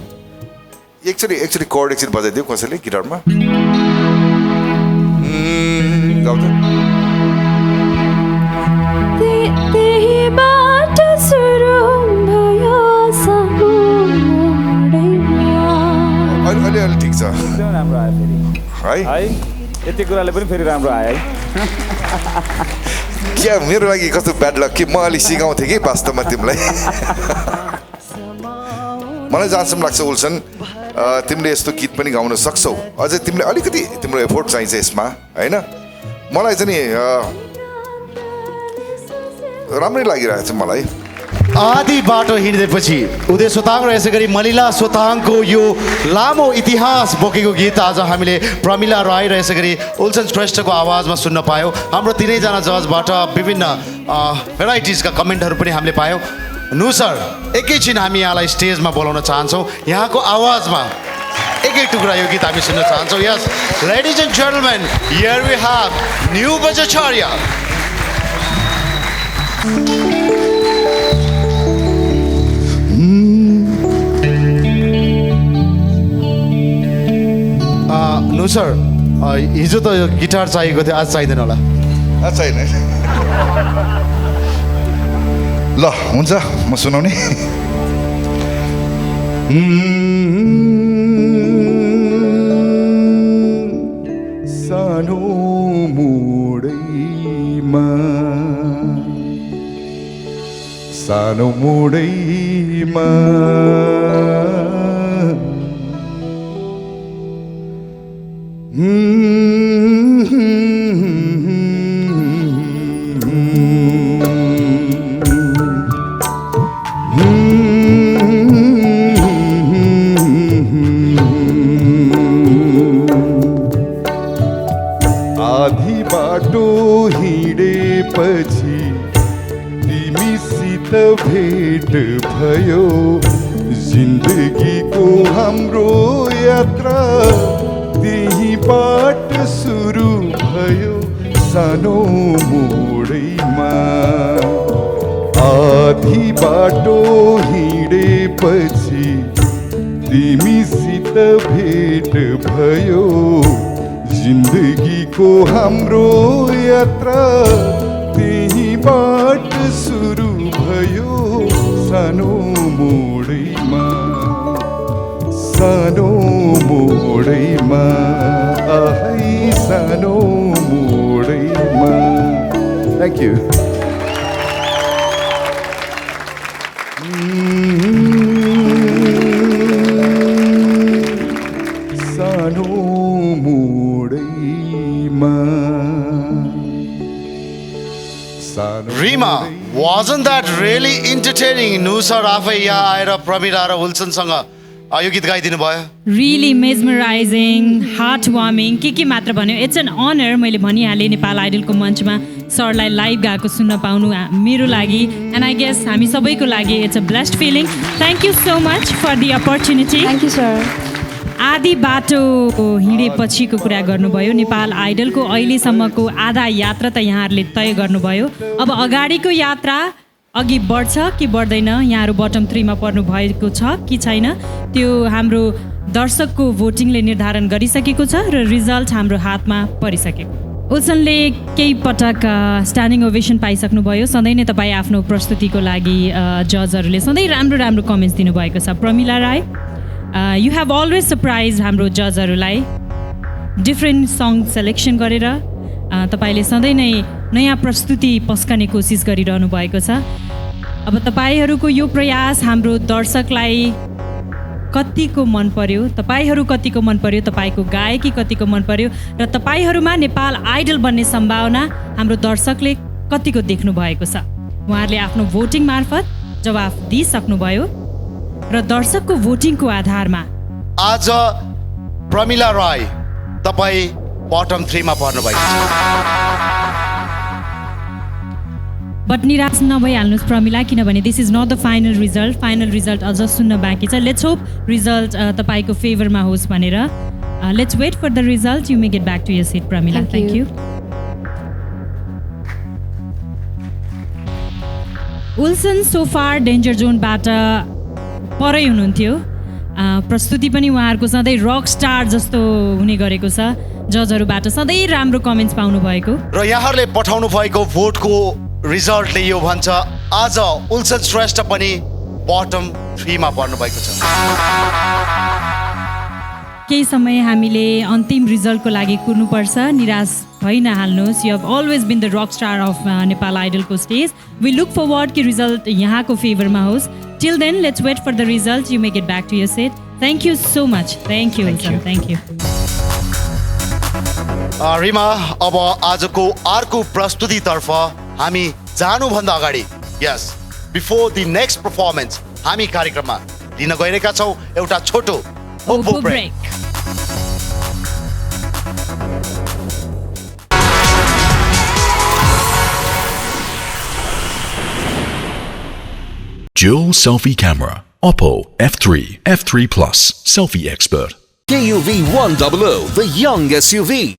एक्चुअली कर्ड एकचोटि बजाइदियो कसैले गिटारमा गाउँदा त्यहीबाट सुरु भयो सानो मोडैमा। अलि ठिक छ एकदमै राम्रो आयो फेरि है यति कुराले पनि फेरि राम्रो आयो है क्या मेरो लागि कस्तो ब्याड लक कि म अलि सिकाउँथेँ कि वास्तवमा तिमीलाई मलाई जहाँसम्म लाग्छ उल्सन तिमीले यस्तो गीत पनि गाउन सक्छौ अझै तिमीले अलिकति तिम्रो एफोर्ट चाहिन्छ यसमा होइन मलाई चाहिँ नि राम्रै लागिरहेको छ मलाई आधी बाटो हिँड्दैपछि उदय सोताङ र यसै गरी मलिला सोताङको यो लामो इतिहास बोकेको गीत आज हामीले प्रमिला राई र यसै गरी उल्सन श्रेष्ठको आवाजमा सुन्न पायौँ हाम्रो तिनैजना जजबाट विभिन्न भेराइटिजका कमेन्टहरू पनि हामीले पायौँ नु सर एकैछिन हामी यहाँलाई स्टेजमा बोलाउन चाहन्छौँ यहाँको आवाजमा एकै टुक्रा यो गीत हामी सुन्न चाहन्छौँ yes ladies and gentlemen here we have Nhyoo Bajracharya Nhyoo sir हिजो त यो गिटार चाहिएको थियो आज चाहिँदैन होला आज चाहिँदैन ल हुन्छ म सुनाउने सानो मोडैमा सानो मोडैमा आधी बाटो हिँडेपछि तिमीसित भेट भयो जिन्दगीको हाम्रो यात्रा त्यहीबाट सुरु भयो सानो मोडैमा आधी बाटो हिँडेपछि तिमीसित भेट भयो जिन्दगीको हाम्रो यात्रा त्यहीबाट सुरु भयो सानो मोडैमा सानो मोडैमा आहै सानो मोडैमा थ्याङ्क यू सानो मोडैमा Rima, wasn't that really entertaining? Nu sir आफै यहाँ आएर प्रमिला र उल्सनसँग यो गीत गाइदिनु भयो रियली मेजमराइजिङ हार्ट वार्मिङ के मात्र भन्यो इट्स एन अनर मैले भनिहालेँ नेपाल आइडलको मञ्चमा सरलाई लाइभ गाएको सुन्न पाउनु मेरो लागि एन्ड आई गेस हामी सबैको लागि it's a blessed feeling thank you so much for the opportunity thank you sir आधी बाटो हिँडेपछिको कुरा गर्नुभयो नेपाल आइडलको अहिलेसम्मको आधा यात्रा त यहाँहरूले तय गर्नुभयो अब अगाडिको यात्रा अघि बढ्छ कि बढ्दैन यहाँहरू बटम 3 मा पर्नु भएको छ कि छैन त्यो हाम्रो दर्शकको भोटिङले निर्धारण गरिसकेको छ र रिजल्ट हाम्रो हातमा परिसकेको उल्सनले केही पटक स्ट्यान्डिङ ओभेसन पाइसक्नुभयो सधैँ नै तपाईँ आफ्नो प्रस्तुतिको लागि जजहरूले सधैँ राम्रो राम्रो कमेन्ट्स दिनुभएको छ Pramila Rai you have always surprise हाम्रो जजहरूलाई डिफ्रेन्ट सङ सेलेक्सन गरेर तपाईँले सधैँ नै नयाँ प्रस्तुति पस्कने कोसिस गरिरहनु भएको छ अब तपाईँहरूको यो प्रयास हाम्रो दर्शकलाई कतिको मन पर्यो तपाईँहरू कतिको मन पर्यो तपाईँको गायकी कतिको मन पर्यो र तपाईँहरूमा नेपाल आइडल बन्ने सम्भावना हाम्रो दर्शकले कतिको देख्नु भएको छ उहाँहरूले आफ्नो भोटिङ मार्फत जवाफ दिइसक्नुभयो र दर्शकको भोटिङको आधारमा आज प्रमिला राई तपाईँ बटम 3 मा पर्नु भएको छ बट निराश नभइहाल्नुहोस् प्रमिला किनभने this is not the final result अझ सुन्न बाँकी छ लेट्स होप रिजल्ट तपाईँको फेभरमा होस् भनेर let's wait for the result you may get back to your seat Pramila thank you उल्सन सोफार डेन्जर जोनबाट परै हुनुहुन्थ्यो प्रस्तुति पनि उहाँहरूको सधैँ रक स्टार जस्तो हुने गरेको छ जजहरूबाट सधैँ राम्रो कमेन्ट्स पाउनु भएको र यहाँहरूले पठाउनु भएको भोटको रिजल्टले यो भन्छ आज उल्सन श्रेष्ठ पनि बटम 3 मा पर्नु भएको छ। केही समय हामीले अन्तिम रिजल्टको लागि कुर्नुपर्छ, निराश भइ नहाल्नुहोस्। You have always been the rock star of Nepal आइडलको स्टेज। वी लुक फरवर्ड कि रिजल्ट यहाँको फेभरमा होस्। Till then let's wait for the result. You may get back to your seat. Thank you so much. Thank you sir, thank you. Rima, अब आजको अर्को प्रस्तुतितर्फ हामी जानुभन्दा अगाडि yes before the next performance हामी कार्यक्रममा लिन गइरहेका छौँ एउटा छोटो Oppo break. Dual selfie camera. Oppo F3, F3 Plus, selfie expert. KUV 100, the young SUV.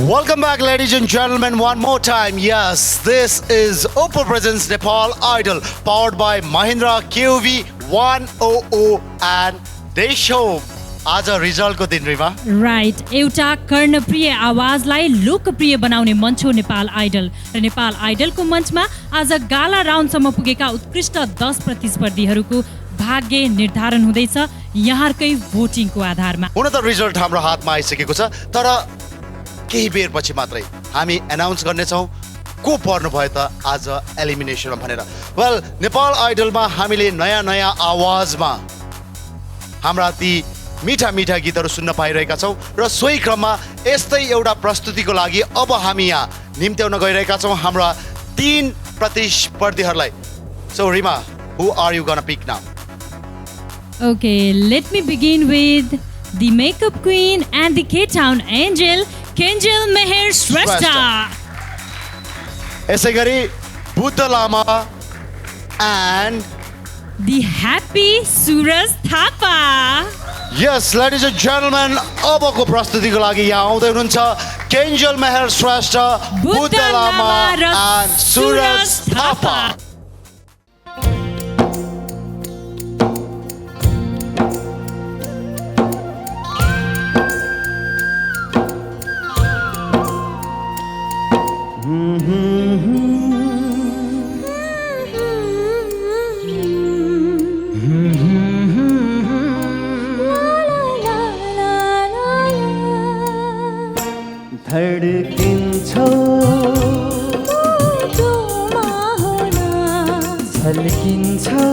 Welcome back, ladies and gentlemen, one more time. Yes, this is Oppo presents Nepal Idol, powered by Mahindra KUV 100 and Desho. आज रिजल्टको दिन Rima. Right, एउटा कर्णप्रिय आवाजलाई लोकप्रिय बनाउने मञ्च हो Nepal idol र नेपाल आइडलको मञ्चमा आज गाला राउन्डसम्म पुगेका उत्कृष्ट 10 प्रतिस्पर्धीहरूको भाग्य निर्धारण हुँदैछ यहाँकै भोटिङको आधारमा। हुन त रिजल्ट हाम्रो हातमा आइसकेको छ, तर केही बेर पछि मात्रै हामी एनाउन्स गर्नेछौँ को पर्नु भयो त आज एलिमिनेसनमा भनेर। वेल, नेपाल आइडलमा हामीले नयाँ नयाँ आवाजमा हाम्रा ती मिठा मिठा गीतहरू सुन्न पाइरहेका छौँ र सोही क्रममा यस्तै एउटा प्रस्तुतिको लागि अब हामी यहाँ निम्त्याउन गइरहेका छौँ हाम्रा 3 प्रतिस्पर्धीहरूलाई। So Rima, who are you gonna pick now? Okay, let me begin with the makeup queen and the Cape Town angel, Kenjal Mehar Shrestha. यसै गरी Buddha Lama and the happy Suraj Thapa. Yes, ladies and gentlemen, अबको प्रस्तुतिको लागि यहाँ आउँदै हुनुहुन्छ केन्जल मेहर श्रेष्ठ, बुद्ध लामा and सुरज थापा। धड्किन्छौ झल्किन्छौ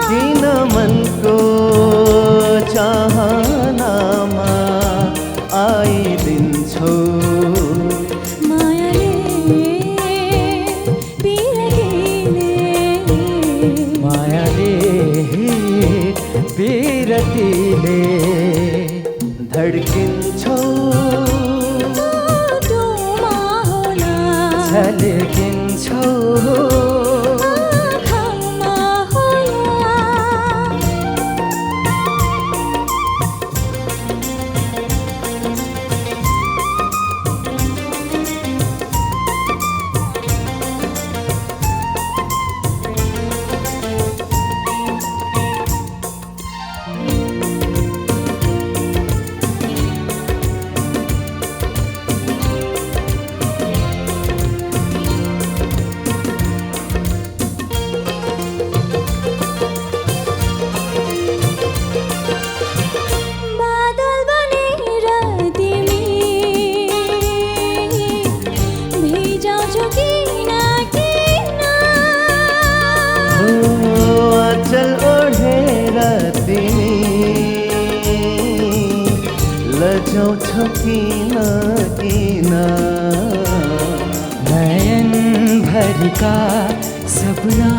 किन मनको चाहनामा आइदिन्छौ मायाले बिरतीले धड्किन्छौ झल्किन्छौ लजाउँछौ किन किन नयन भरिका सपना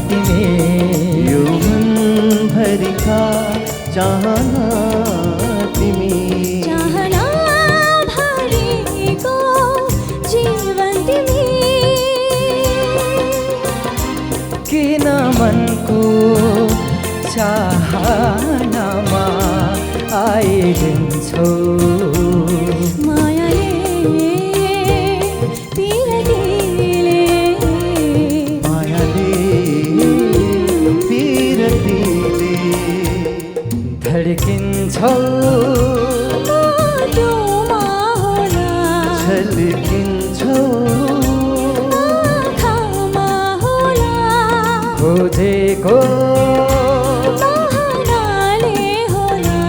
तिमी यो मन भरिका चाहना तिमी चाहना भरिको जीवन तिमी किन मनको चाहनामा आइदिन्छौ मायाले पिरतीले धड्किन्छौ बाटोमा होला झल्किन्छौ आँखामा होला खोजेको बहानाले होला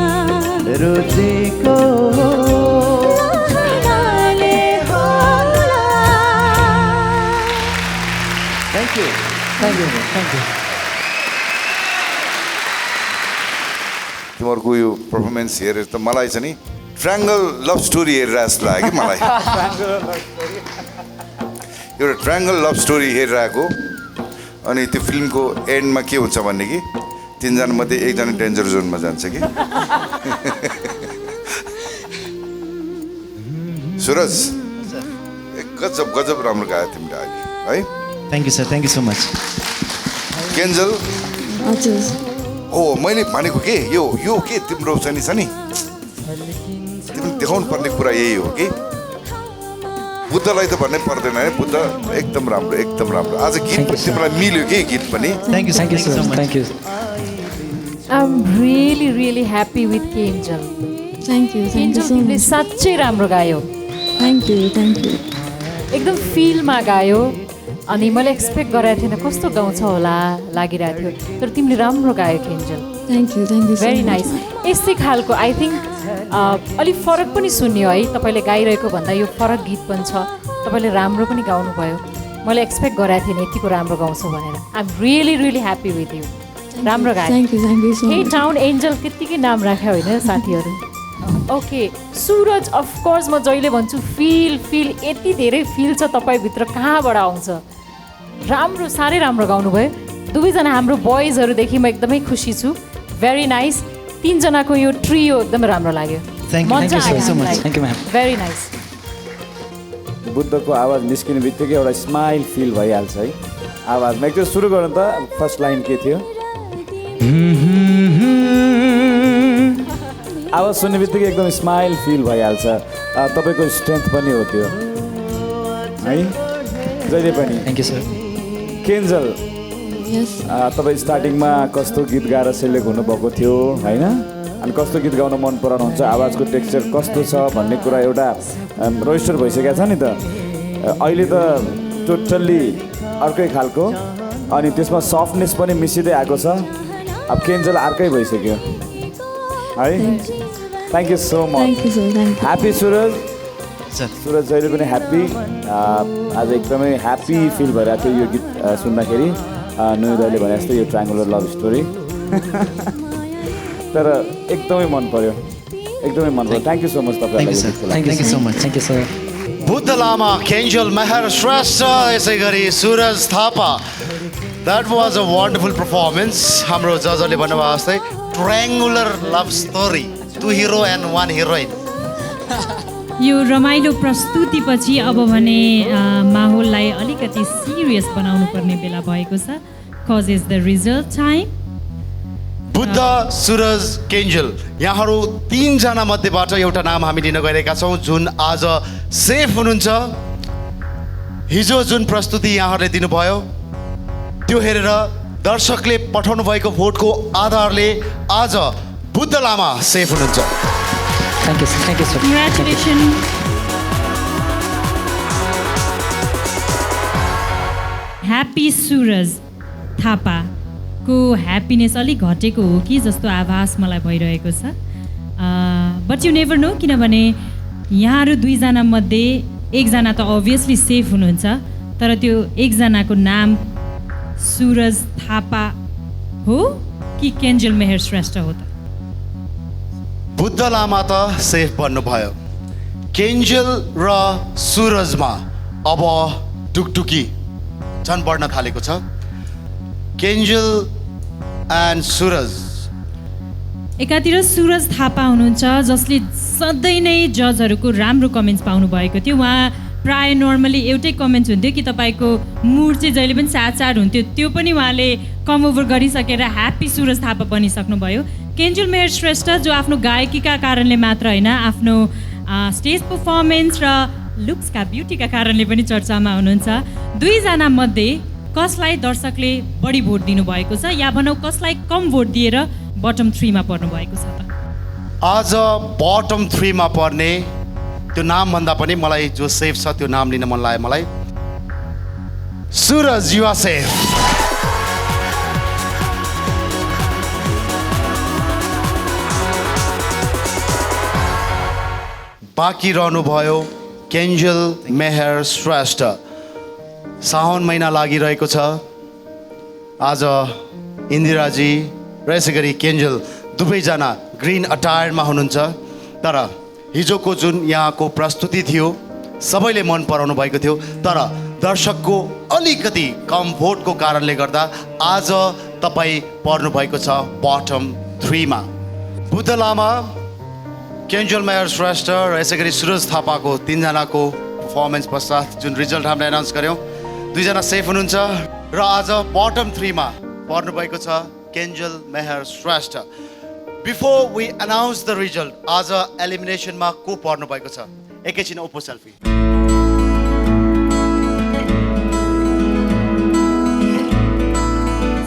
रोजेको बहानाले होला थ्याङ्क यू थ्याङ्क यू तिमीहरूको यो पर्फर्मेन्स हेरेर त मलाई चाहिँ नि ट्रायङ्गल लभ स्टोरी हेरेर जस्तो लाग्यो कि मलाई एउटा ट्रायङ्गल लभ स्टोरी हेरिरहेको अनि त्यो फिल्मको एन्डमा के हुन्छ भने कि तिनजना मध्ये एकजना डेन्जर जोनमा जान्छ कि सुरज गजब गजब राम्रो गायो तिमीले अहिले है thank you sir thank you so much Kenjal हजुर हो मैले भनेको के यो के तिम्रो चाहिँ छ नि तिमीले देखाउनु पर्ने कुरा यही हो कि बुद्धलाई त भन्नै पर्दैन है बुद्ध एकदम राम्रो आज गीत पनि तिमीलाई मिल्यो कि गीत पनि thank you sir thank you I'm really happy with Kenjal. Thank you so तिमीले much. साँच्चै राम्रो गायो Thank you. एकदम फिलमा गायो अनि मैले एक्सपेक्ट गरेको थिएन कस्तो गाउँछ होला लागिरहेको थियो तर तिमीले राम्रो गायो केन्जल Thank you so very much. Nice यस्तै खालको आई थिङ्क अलिक फरक पनि सुन्यो है तपाईँले गाइरहेको भन्दा यो फरक गीत पनि छ तपाईँले राम्रो पनि गाउनुभयो मैले एक्सपेक्ट गरेको थिएन यतिको राम्रो गाउँछु भनेर I am really happy with you राम्रो गायो Thank you so हे much. टाउन एन्जल त्यत्तिकै नाम राख्यो होइन साथीहरू ओके सुरज अफकोर्स म जहिले भन्छु फिल यति धेरै फिल छ तपाईँभित्र कहाँबाट आउँछ राम्रो साह्रै राम्रो गाउनुभयो दुवैजना हाम्रो बोइजहरूदेखि म एकदमै खुसी छु भेरी नाइस तिनजनाको यो ट्रियो एकदमै राम्रो लाग्यो thank you so much thank you ma'am very nice बुद्धको आवाज निस्किने बित्तिकै एउटा स्माइल फिल भइहाल्छ है आवाजमा एकचोटि सुरु गर्नु त फर्स्ट लाइन के थियो आवाज सुन्ने बित्तिकै एकदम स्माइल फिल भइहाल्छ तपाईँको स्ट्रेन्थ पनि हो त्यो है जहिले पनि थ्याङ्क यू सर केन्जल तपाईँ स्टार्टिङमा कस्तो गीत गाएर सेलेक्ट हुनुभएको थियो होइन अनि कस्तो गीत गाउन मन पराउनुहुन्छ आवाजको टेक्सचर कस्तो छ भन्ने कुरा एउटा रजिस्टर भइसकेको छ नि त अहिले त टोटल्ली अर्कै खालको अनि त्यसमा सफ्टनेस पनि मिसिँदै आएको छ अब केन्जल अर्कै भइसक्यो है thank you so much happy Suraj Suraj जहिले पनि ह्याप्पी आज एकदमै ह्याप्पी फिल भइरहेको थियो यो गीत सुन्दाखेरि नुई दाइले भने जस्तो यो ट्रायङ्गुलर लभ स्टोरी तर एकदमै मन पर्यो थ्याङ्क यू सो मच तपाईँलाई thank you so much thank you sir Buddha Lama Kenjal Mehar Shrestha यसै गरी Suraj Thapa that was a wonderful performance हाम्रो जजले भन्नुभयो जस्तै triangular love story 2 hero and 1 heroine यो रमाइलो प्रस्तुतिपछि अब भने माहौललाई अलिकति सिरियस बनाउनु पर्ने बेला भएको छ cause is the result time Buddha Suraj Kenjal यहाँहरू तीनजना मध्येबाट एउटा नाम हामी लिन गइरहेका छौँ जुन आज सेफ हुनुहुन्छ हिजो जुन प्रस्तुति यहाँहरूले दिनुभयो त्यो हेरेर दर्शकले पठाउनु भएको भोटको आधारले आज बुद्ध लामा सेफ हुनुहुन्छ thank you sir congratulation happy Suraj थापाको ह्याप्पिनेस अलिक घटेको हो कि जस्तो आभास मलाई भइरहेको छ बट यु नेभर नो किनभने यहाँहरू दुईजना मध्ये एकजना त अभियसली सेफ हुनुहुन्छ तर त्यो एकजनाको नाम सुरज थापा हो कि केन्जल मेहर श्रेष्ठ हो त बुद्ध लामा त सेफ भन्नुभयो केन्जल र सुरजमा अब टुकटुकी झन् बढ्न थालेको छ केन्जल एन्ड सुरज एकातिर सुरज थापा हुनुहुन्छ जसले सधैँ नै जजहरूको राम्रो कमेन्ट्स पाउनु भएको थियो उहाँ प्राय नर्मली एउटै कमेन्ट्स हुन्थ्यो कि तपाईँको मुड चाहिँ जहिले पनि साड हुन्थ्यो त्यो पनि उहाँले कम ओभर गरिसकेर ह्याप्पी सुरज थापा बनिसक्नुभयो केन्जल मेहर श्रेष्ठ जो आफ्नो गायकीका कारणले मात्र होइन आफ्नो स्टेज पर्फर्मेन्स र लुक्सका ब्युटीका कारणले पनि चर्चामा हुनुहुन्छ दुईजना मध्ये कसलाई दर्शकले बढी भोट दिनुभएको छ या भनौँ कसलाई कम भोट दिएर बटम 3 मा पर्नु भएको छ त आज बटम 3 मा पर्ने त्यो नाम भन्दा पनि मलाई जो सेफ छ त्यो नाम लिन मन लाग्यो मलाई। Suraj, you are safe. बाँकी रहनुभयो केन्जल मेहर श्रेष्ठ। साउन महिना लागिरहेको छ। आज इन्दिराजी र यसै गरी केन्जल दुवैजना ग्रिन अटायरमा हुनुहुन्छ। तर हिजोको जुन यहाँको प्रस्तुति थियो सबैले मन पराउनु भएको थियो, तर दर्शकको अलिकति कम भोटको कारणले गर्दा आज तपाईँ पर्नुभएको छ बटम 3 मा। बुद्ध लामा, केन्जल मेहर श्रेष्ठ र यसै गरी सुरज थापाको 3 जनाको पर्फर्मेन्स पश्चात जुन रिजल्ट हामीले एनाउन्स गऱ्यौँ, 2 जना सेफ हुनुहुन्छ र आज बटम 3 मा पर्नुभएको छ Kenjal Mehar Shrestha. Before we announce the result, आज एलिमिनेसनमा को पर्नुभएको छ? एकैछिन Oppo selfie.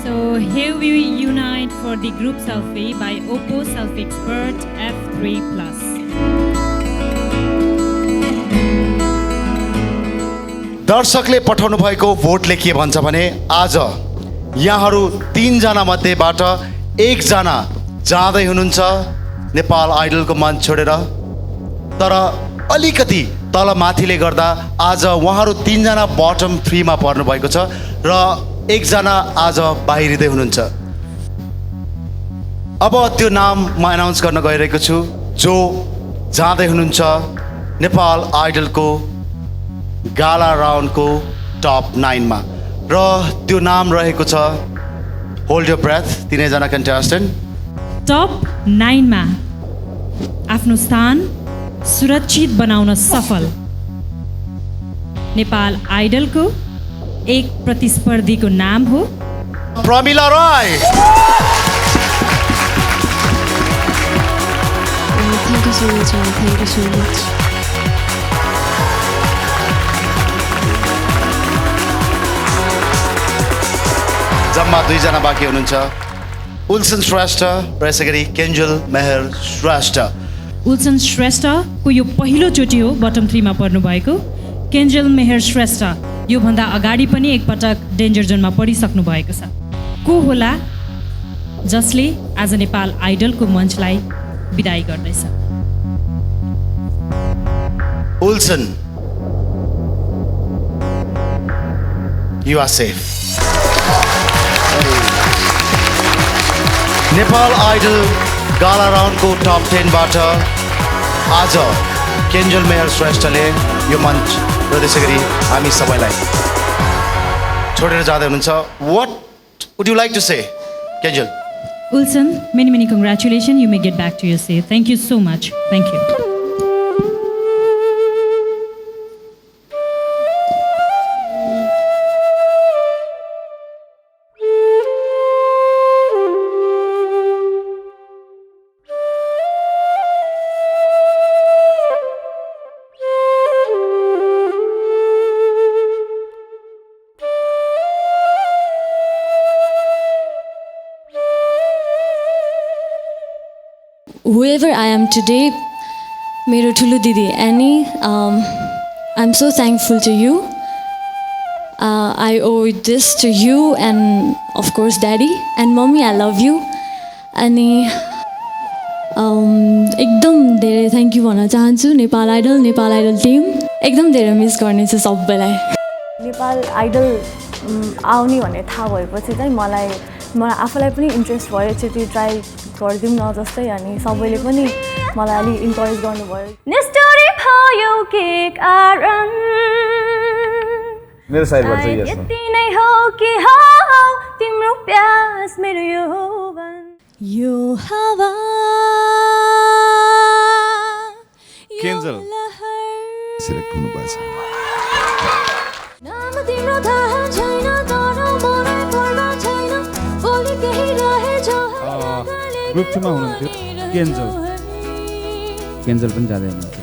So here we unite for the group selfie by Oppo Selfie Expert F3+. दर्शकले पठाउनु भएको भोटले के भन्छ भने आज यहाँहरू 3 जना मध्येबाट 1 जना जाँदै हुनुहुन्छ नेपाल आइडलको मञ्च छोडेर। तर अलिकति तल माथिले गर्दा आज उहाँहरू 3 जना बटम 3 मा पर्नु भएको छ र 1 जना आज बाहिरिँदै हुनुहुन्छ। अब त्यो नाम म एनाउन्स गर्न गइरहेको छु जो जाँदै हुनुहुन्छ नेपाल आइडलको गाला राउन्डको टप 9 मा र त्यो नाम रहेको छ, होल्ड योर ब्रेथ, 3 जना कन्टेस्टेन्ट। टप 9 मा आफ्नो स्थान सुरक्षित बनाउन सफल नेपाल आइडलको एक प्रतिस्पर्धीको नाम हो प्रमिला राय। Thank you so much. Thank you so much. जम्मा 2 जना बाँकी हुनुहुन्छ, उल्सन श्रेष्ठ र यसै गरी केन्जल मेहर श्रेष्ठ। उल्सन श्रेष्ठको यो पहिलोचोटि हो बटम 3 मा पर्नु भएको। केन्जल मेहर श्रेष्ठ योभन्दा अगाडि पनि एकपटक डेन्जर जोनमा परिसक्नु भएको छ। को होला जसले आज नेपाल आइडलको मञ्चलाई बिदाई गर्दैछ? Ulsan, you are safe. Nepal idol gala राउन्डको टप 10 बाट आज केन्जल मेहर श्रेष्ठले यो मञ्च र त्यसै गरी हामी सबैलाई छोडेर जाँदै हुनुहुन्छ। What would you like to say Kenjal? Ulsan, many congratulations. You may get back to your seat. Thank you so much. Thank you. Whoever I am today, मेरो ठुलो दिदी Annie, I'm so thankful to you. I owe this to you and of course Daddy and Mommy. I love you. अनि एकदम धेरै thank you भन्न चाहन्छु Nepal idol team. एकदम धेरै मिस गर्नेछु सबैलाई। नेपाल आइडल आउने भन्ने थाहा भएपछि चाहिँ मलाई आफूलाई पनि इन्ट्रेस्ट भयो, एकचोटि ट्राई गरिदिउँ न जस्तै। अनि सबैले पनि मलाई अलिक इन्करेज गर्नुभयो। नेस्टोरी भयो के कारण मेरो साइडबाट चाहिँ यति नै हो कि हो तिम्रो प्यास मेरो यौवन यो हावा केन्जल सिलेक्ट हुनुभएको छ। नाम तिम्रो थाहा छैन तर मलाई पर्दा छैन बोली केही रहेछ। ग्रुप 2 मा हुनुहुन्थ्यो केन्जल पनि जाँदै हुनुहुन्थ्यो।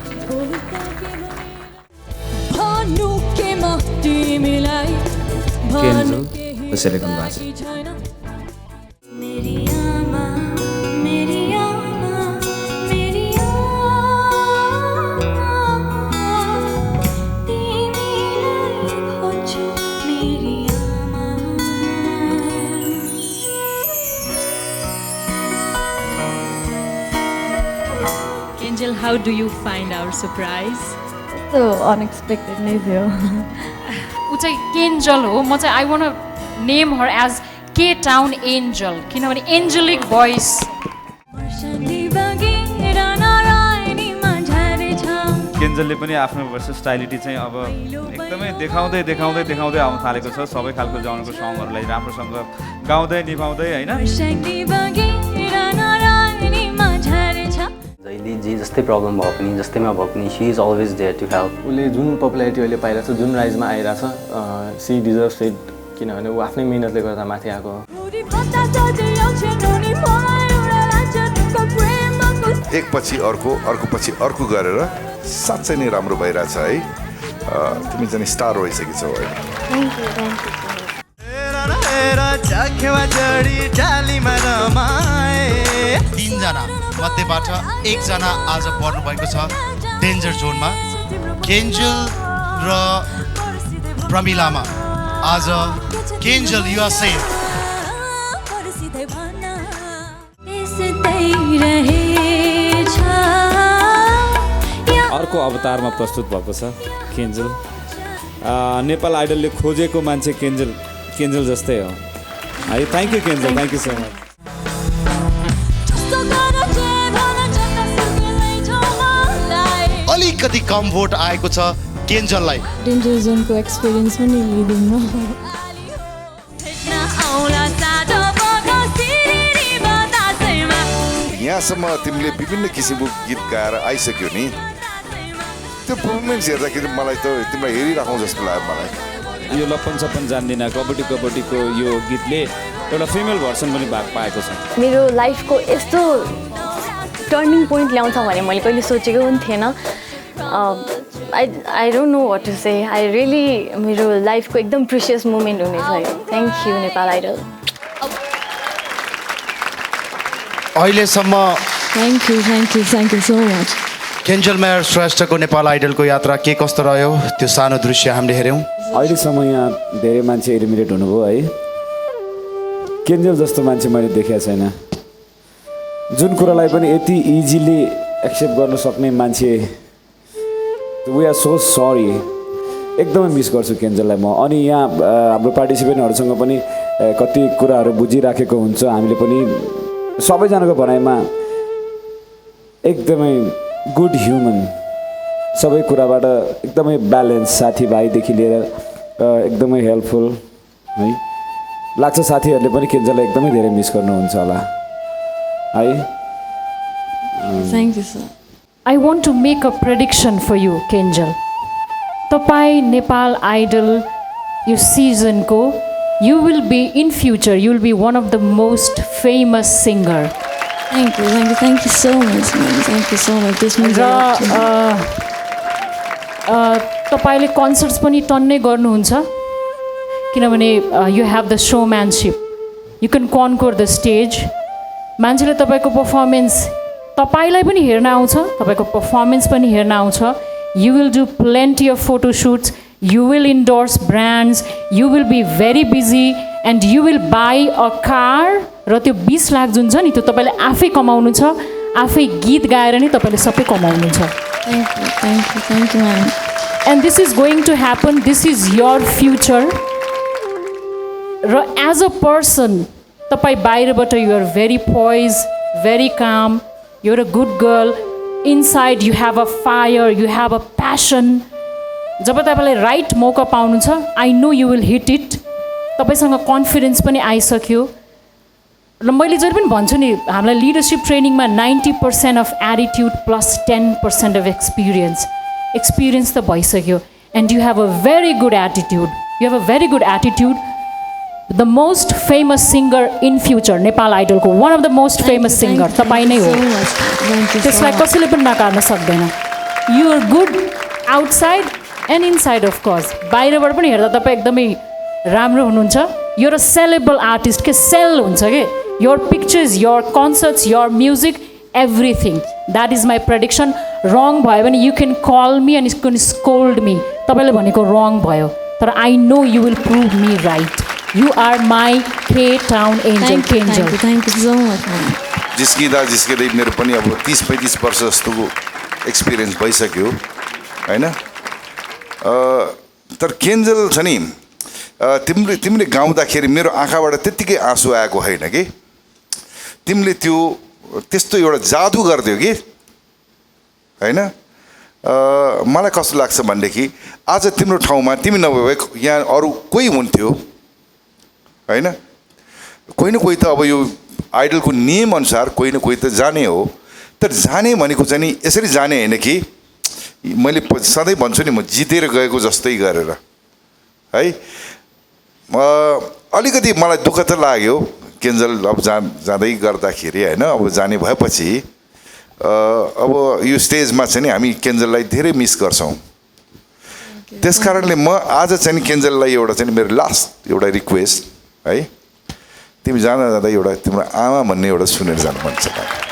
केन्जल सेलेक्ट हुनुभएको छ। Angel, how do you find our surprise? So unexpected नै थियो ऊ चाहिँ केन्जल हो म चाहिँ I want name her as K town angel किनभने एन्जलिक भोइस केन्जलले पनि आफ्नो भर्सेटाइलिटी चाहिँ अब एकदमै देखाउँदै देखाउँदै देखाउँदै आउन थालेको छ सबै खालको जनको सङहरूलाई राम्रोसँग गाउँदै निभाउँदै होइन जहिले जे जस्तै प्रब्लम भए पनि जस्तैमा भए पनि she is always there to help उसले जुन पपुलारिटी अहिले पाइरहेको छ जुन राइजमा आइरहेछ सी डिजर्भ्स इट किनभने ऊ आफ्नै मिहिनेतले गर्दा माथि आएको एक पछि अर्को अर्को पछि अर्को गरेर साँच्चै नै राम्रो भइरहेछ है तिमी चाहिँ स्टार भइसकेछौ तीनजना मध्येबाट एकजना आज पर्नु भएको छ डेन्जर जोनमा केन्जल र प्रमिलामा आज केन्जल यु आर सेफ अर्को अवतारमा प्रस्तुत भएको छ केन्जल नेपाल आइडलले खोजेको मान्छे केन्जल जस्तै हो है thank you Kenjal thank you so much अलिकति कम भोट आएको छ केन्जललाई डेन्जर जोनको एक्सपिरियन्स पनि लिदिउँ न यहाँसम्म तिमीले विभिन्न किसिमको गीत गाएर आइसक्यो नि त्यो पर्फर्मेन्स हेर्दाखेरि मलाई त तिमीलाई हेरिराखौँ जस्तो लाग्यो मलाई यो लप्पन सप्पन जान्दिनँ कबड्डीको यो गीतले एउटा फिमेल भर्सन पनि भाग पाएको छ मेरो लाइफको यस्तो टर्निङ पोइन्ट ल्याउँछ भने मैले कहिले सोचेको पनि थिएन I don't know what to say I really मेरो लाइफको एकदम प्रिसियस मोमेन्ट हुनेछ थ्याङ्क यू नेपाल आइडल अहिलेसम्म thank you so much Kenjal Mehar श्रेष्ठको नेपाल आइडलको यात्रा के कस्तो रह्यो त्यो सानो दृश्य हामीले हेऱ्यौँ अहिलेसम्म यहाँ धेरै मान्छे एलिमिनेट हुनुभयो है केन्जल जस्तो मान्छे मैले देखेको छैन जुन कुरालाई पनि यति इजिली एक्सेप्ट गर्न सक्ने मान्छे वी आर सो सरी एकदमै मिस गर्छु केन्जललाई म अनि यहाँ हाम्रो पार्टिसिपेन्टहरूसँग पनि कति कुराहरू बुझिराखेको हुन्छ हामीले पनि सबैजनाको भनाइमा एकदमै गुड ह्युमन सबै कुराबाट एकदमै ब्यालेन्स साथीभाइदेखि लिएर एकदमै हेल्पफुल है लाग्छ साथीहरूले पनि केन्जललाई एकदमै धेरै मिस गर्नुहुन्छ होला है thank you sir I want to make a prediction for you, Kenjal. Tapai Nepal Idol, you season ko, you will be in future. You will be one of the most famous singer. Thank you so much, man. Thank you so much. This means a lot. तपाईले concerts पनि टन्नै गर्नुहुन्छ किनभने you have the showmanship. You can conquer the stage. मान्छेले तपाईको performance तपाईलाई पनि हेर्न आउँछ तपाईको पर्फर्मेन्स पनि हेर्न आउँछ you will do plenty of photo shoots you will endorse brands you will be very busy and you will buy a car र त्यो 20 लाख जुन छ नि त्यो तपाईँले आफै कमाउनु छ आफै गीत गाएर नै तपाईँले सबै कमाउनु छ thank you ma'am and this is going to happen this is your future र एज अ पर्सन तपाईँ बाहिरबाट युआर भेरी पोइज भेरी काम you're a good girl inside you have a fire you have a passion जब तपाईलाई right मौका पाउनु छ I know you will hit it तपाईसँग confidence पनि आइसक्यो र मैले जहिले पनि भन्छु नि हामीलाई लिडरसिप ट्रेनिङमा 90% of attitude plus 10% of experience त भइसक्यो and you have a very good attitude you have a very good attitude the most famous singer in future Nepal आइडलको one of the most famous singer तपाईँ नै हो त्यसलाई कसैले पनि नकार्न सक्दैन you are good outside and inside of course बाहिरबाट पनि हेर्दा तपाईँ एकदमै राम्रो हुनुहुन्छ यो र सेलेबल आर्टिस्ट के सेल हुन्छ कि your pictures your concerts your music everything that is my prediction wrong भयो भने you can call me and you can scold me तपाईँले भनेको रङ भयो तर I know you will prove me right You are my K-Town Angel. Thank you so much. जिस्किँदै मेरो पनि अब 30-35 वर्ष जस्तोको एक्सपिरियन्स भइसक्यो होइन तर केन्जल छ नि तिमीले गाउँदाखेरि मेरो आँखाबाट त्यत्तिकै आँसु आएको होइन कि तिमीले त्यस्तो एउटा जादु गरिदियो कि होइन मलाई कस्तो लाग्छ भनेदेखि आज तिम्रो ठाउँमा तिमी नभए यहाँ अरू कोही हुन्थ्यो होइन कोही न कोही त अब यो आइडलको नियम अनुसार कोही न कोही त जाने हो तर जाने भनेको चाहिँ नि यसरी जाने होइन कि मैले सधैँ भन्छु नि म जितेर गएको जस्तै गरेर है अलिकति मलाई दुःख त लाग्यो केन्जल अब जाँदै गर्दाखेरि होइन अब जाने भएपछि अब यो स्टेजमा चाहिँ नि हामी केन्जललाई धेरै मिस गर्छौँ त्यस कारणले म आज चाहिँ नि केन्जललाई एउटा चाहिँ मेरो लास्ट एउटा रिक्वेस्ट है तिमी जाँदा जाँदा एउटा तिम्रो आमा भन्ने एउटा सुनेर जानु मन छ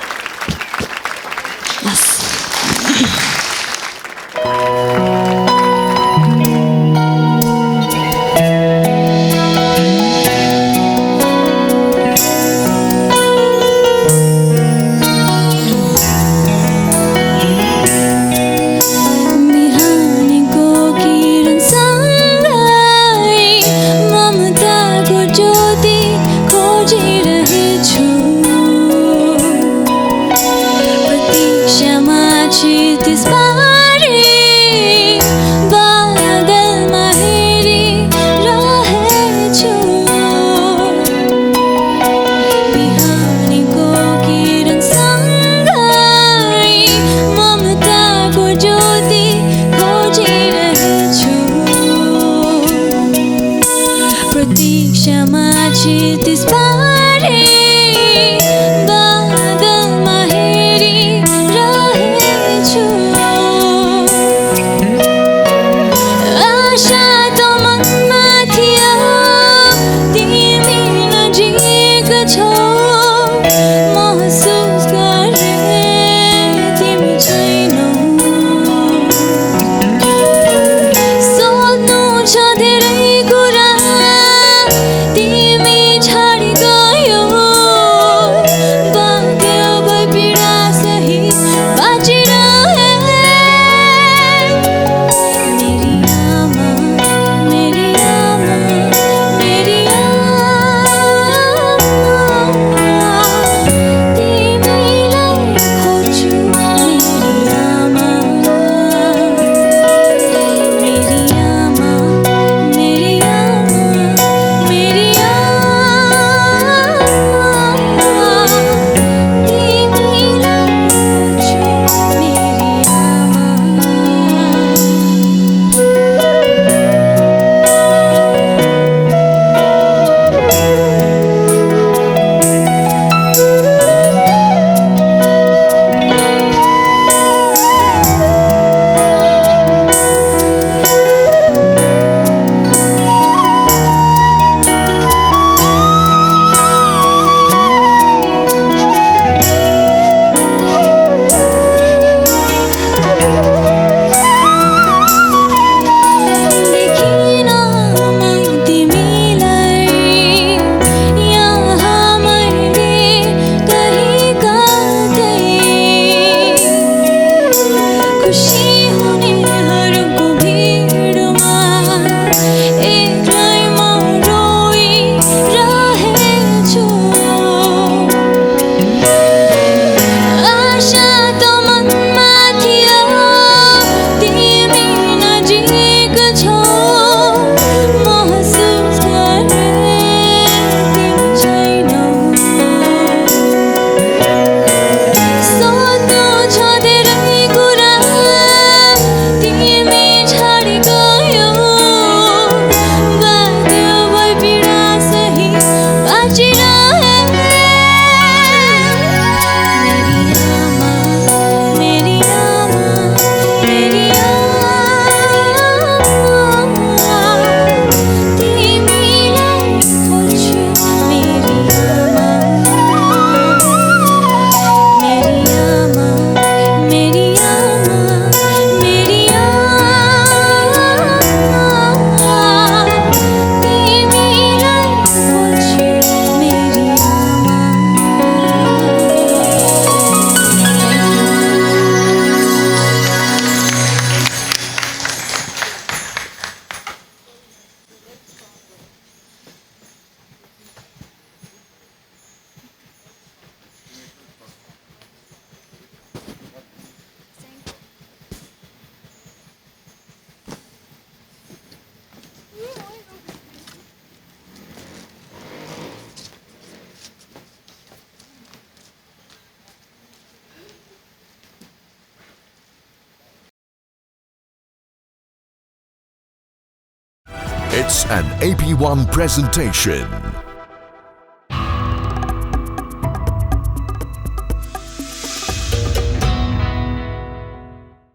बादलमा हेरिरहेछु It's an AP1 presentation.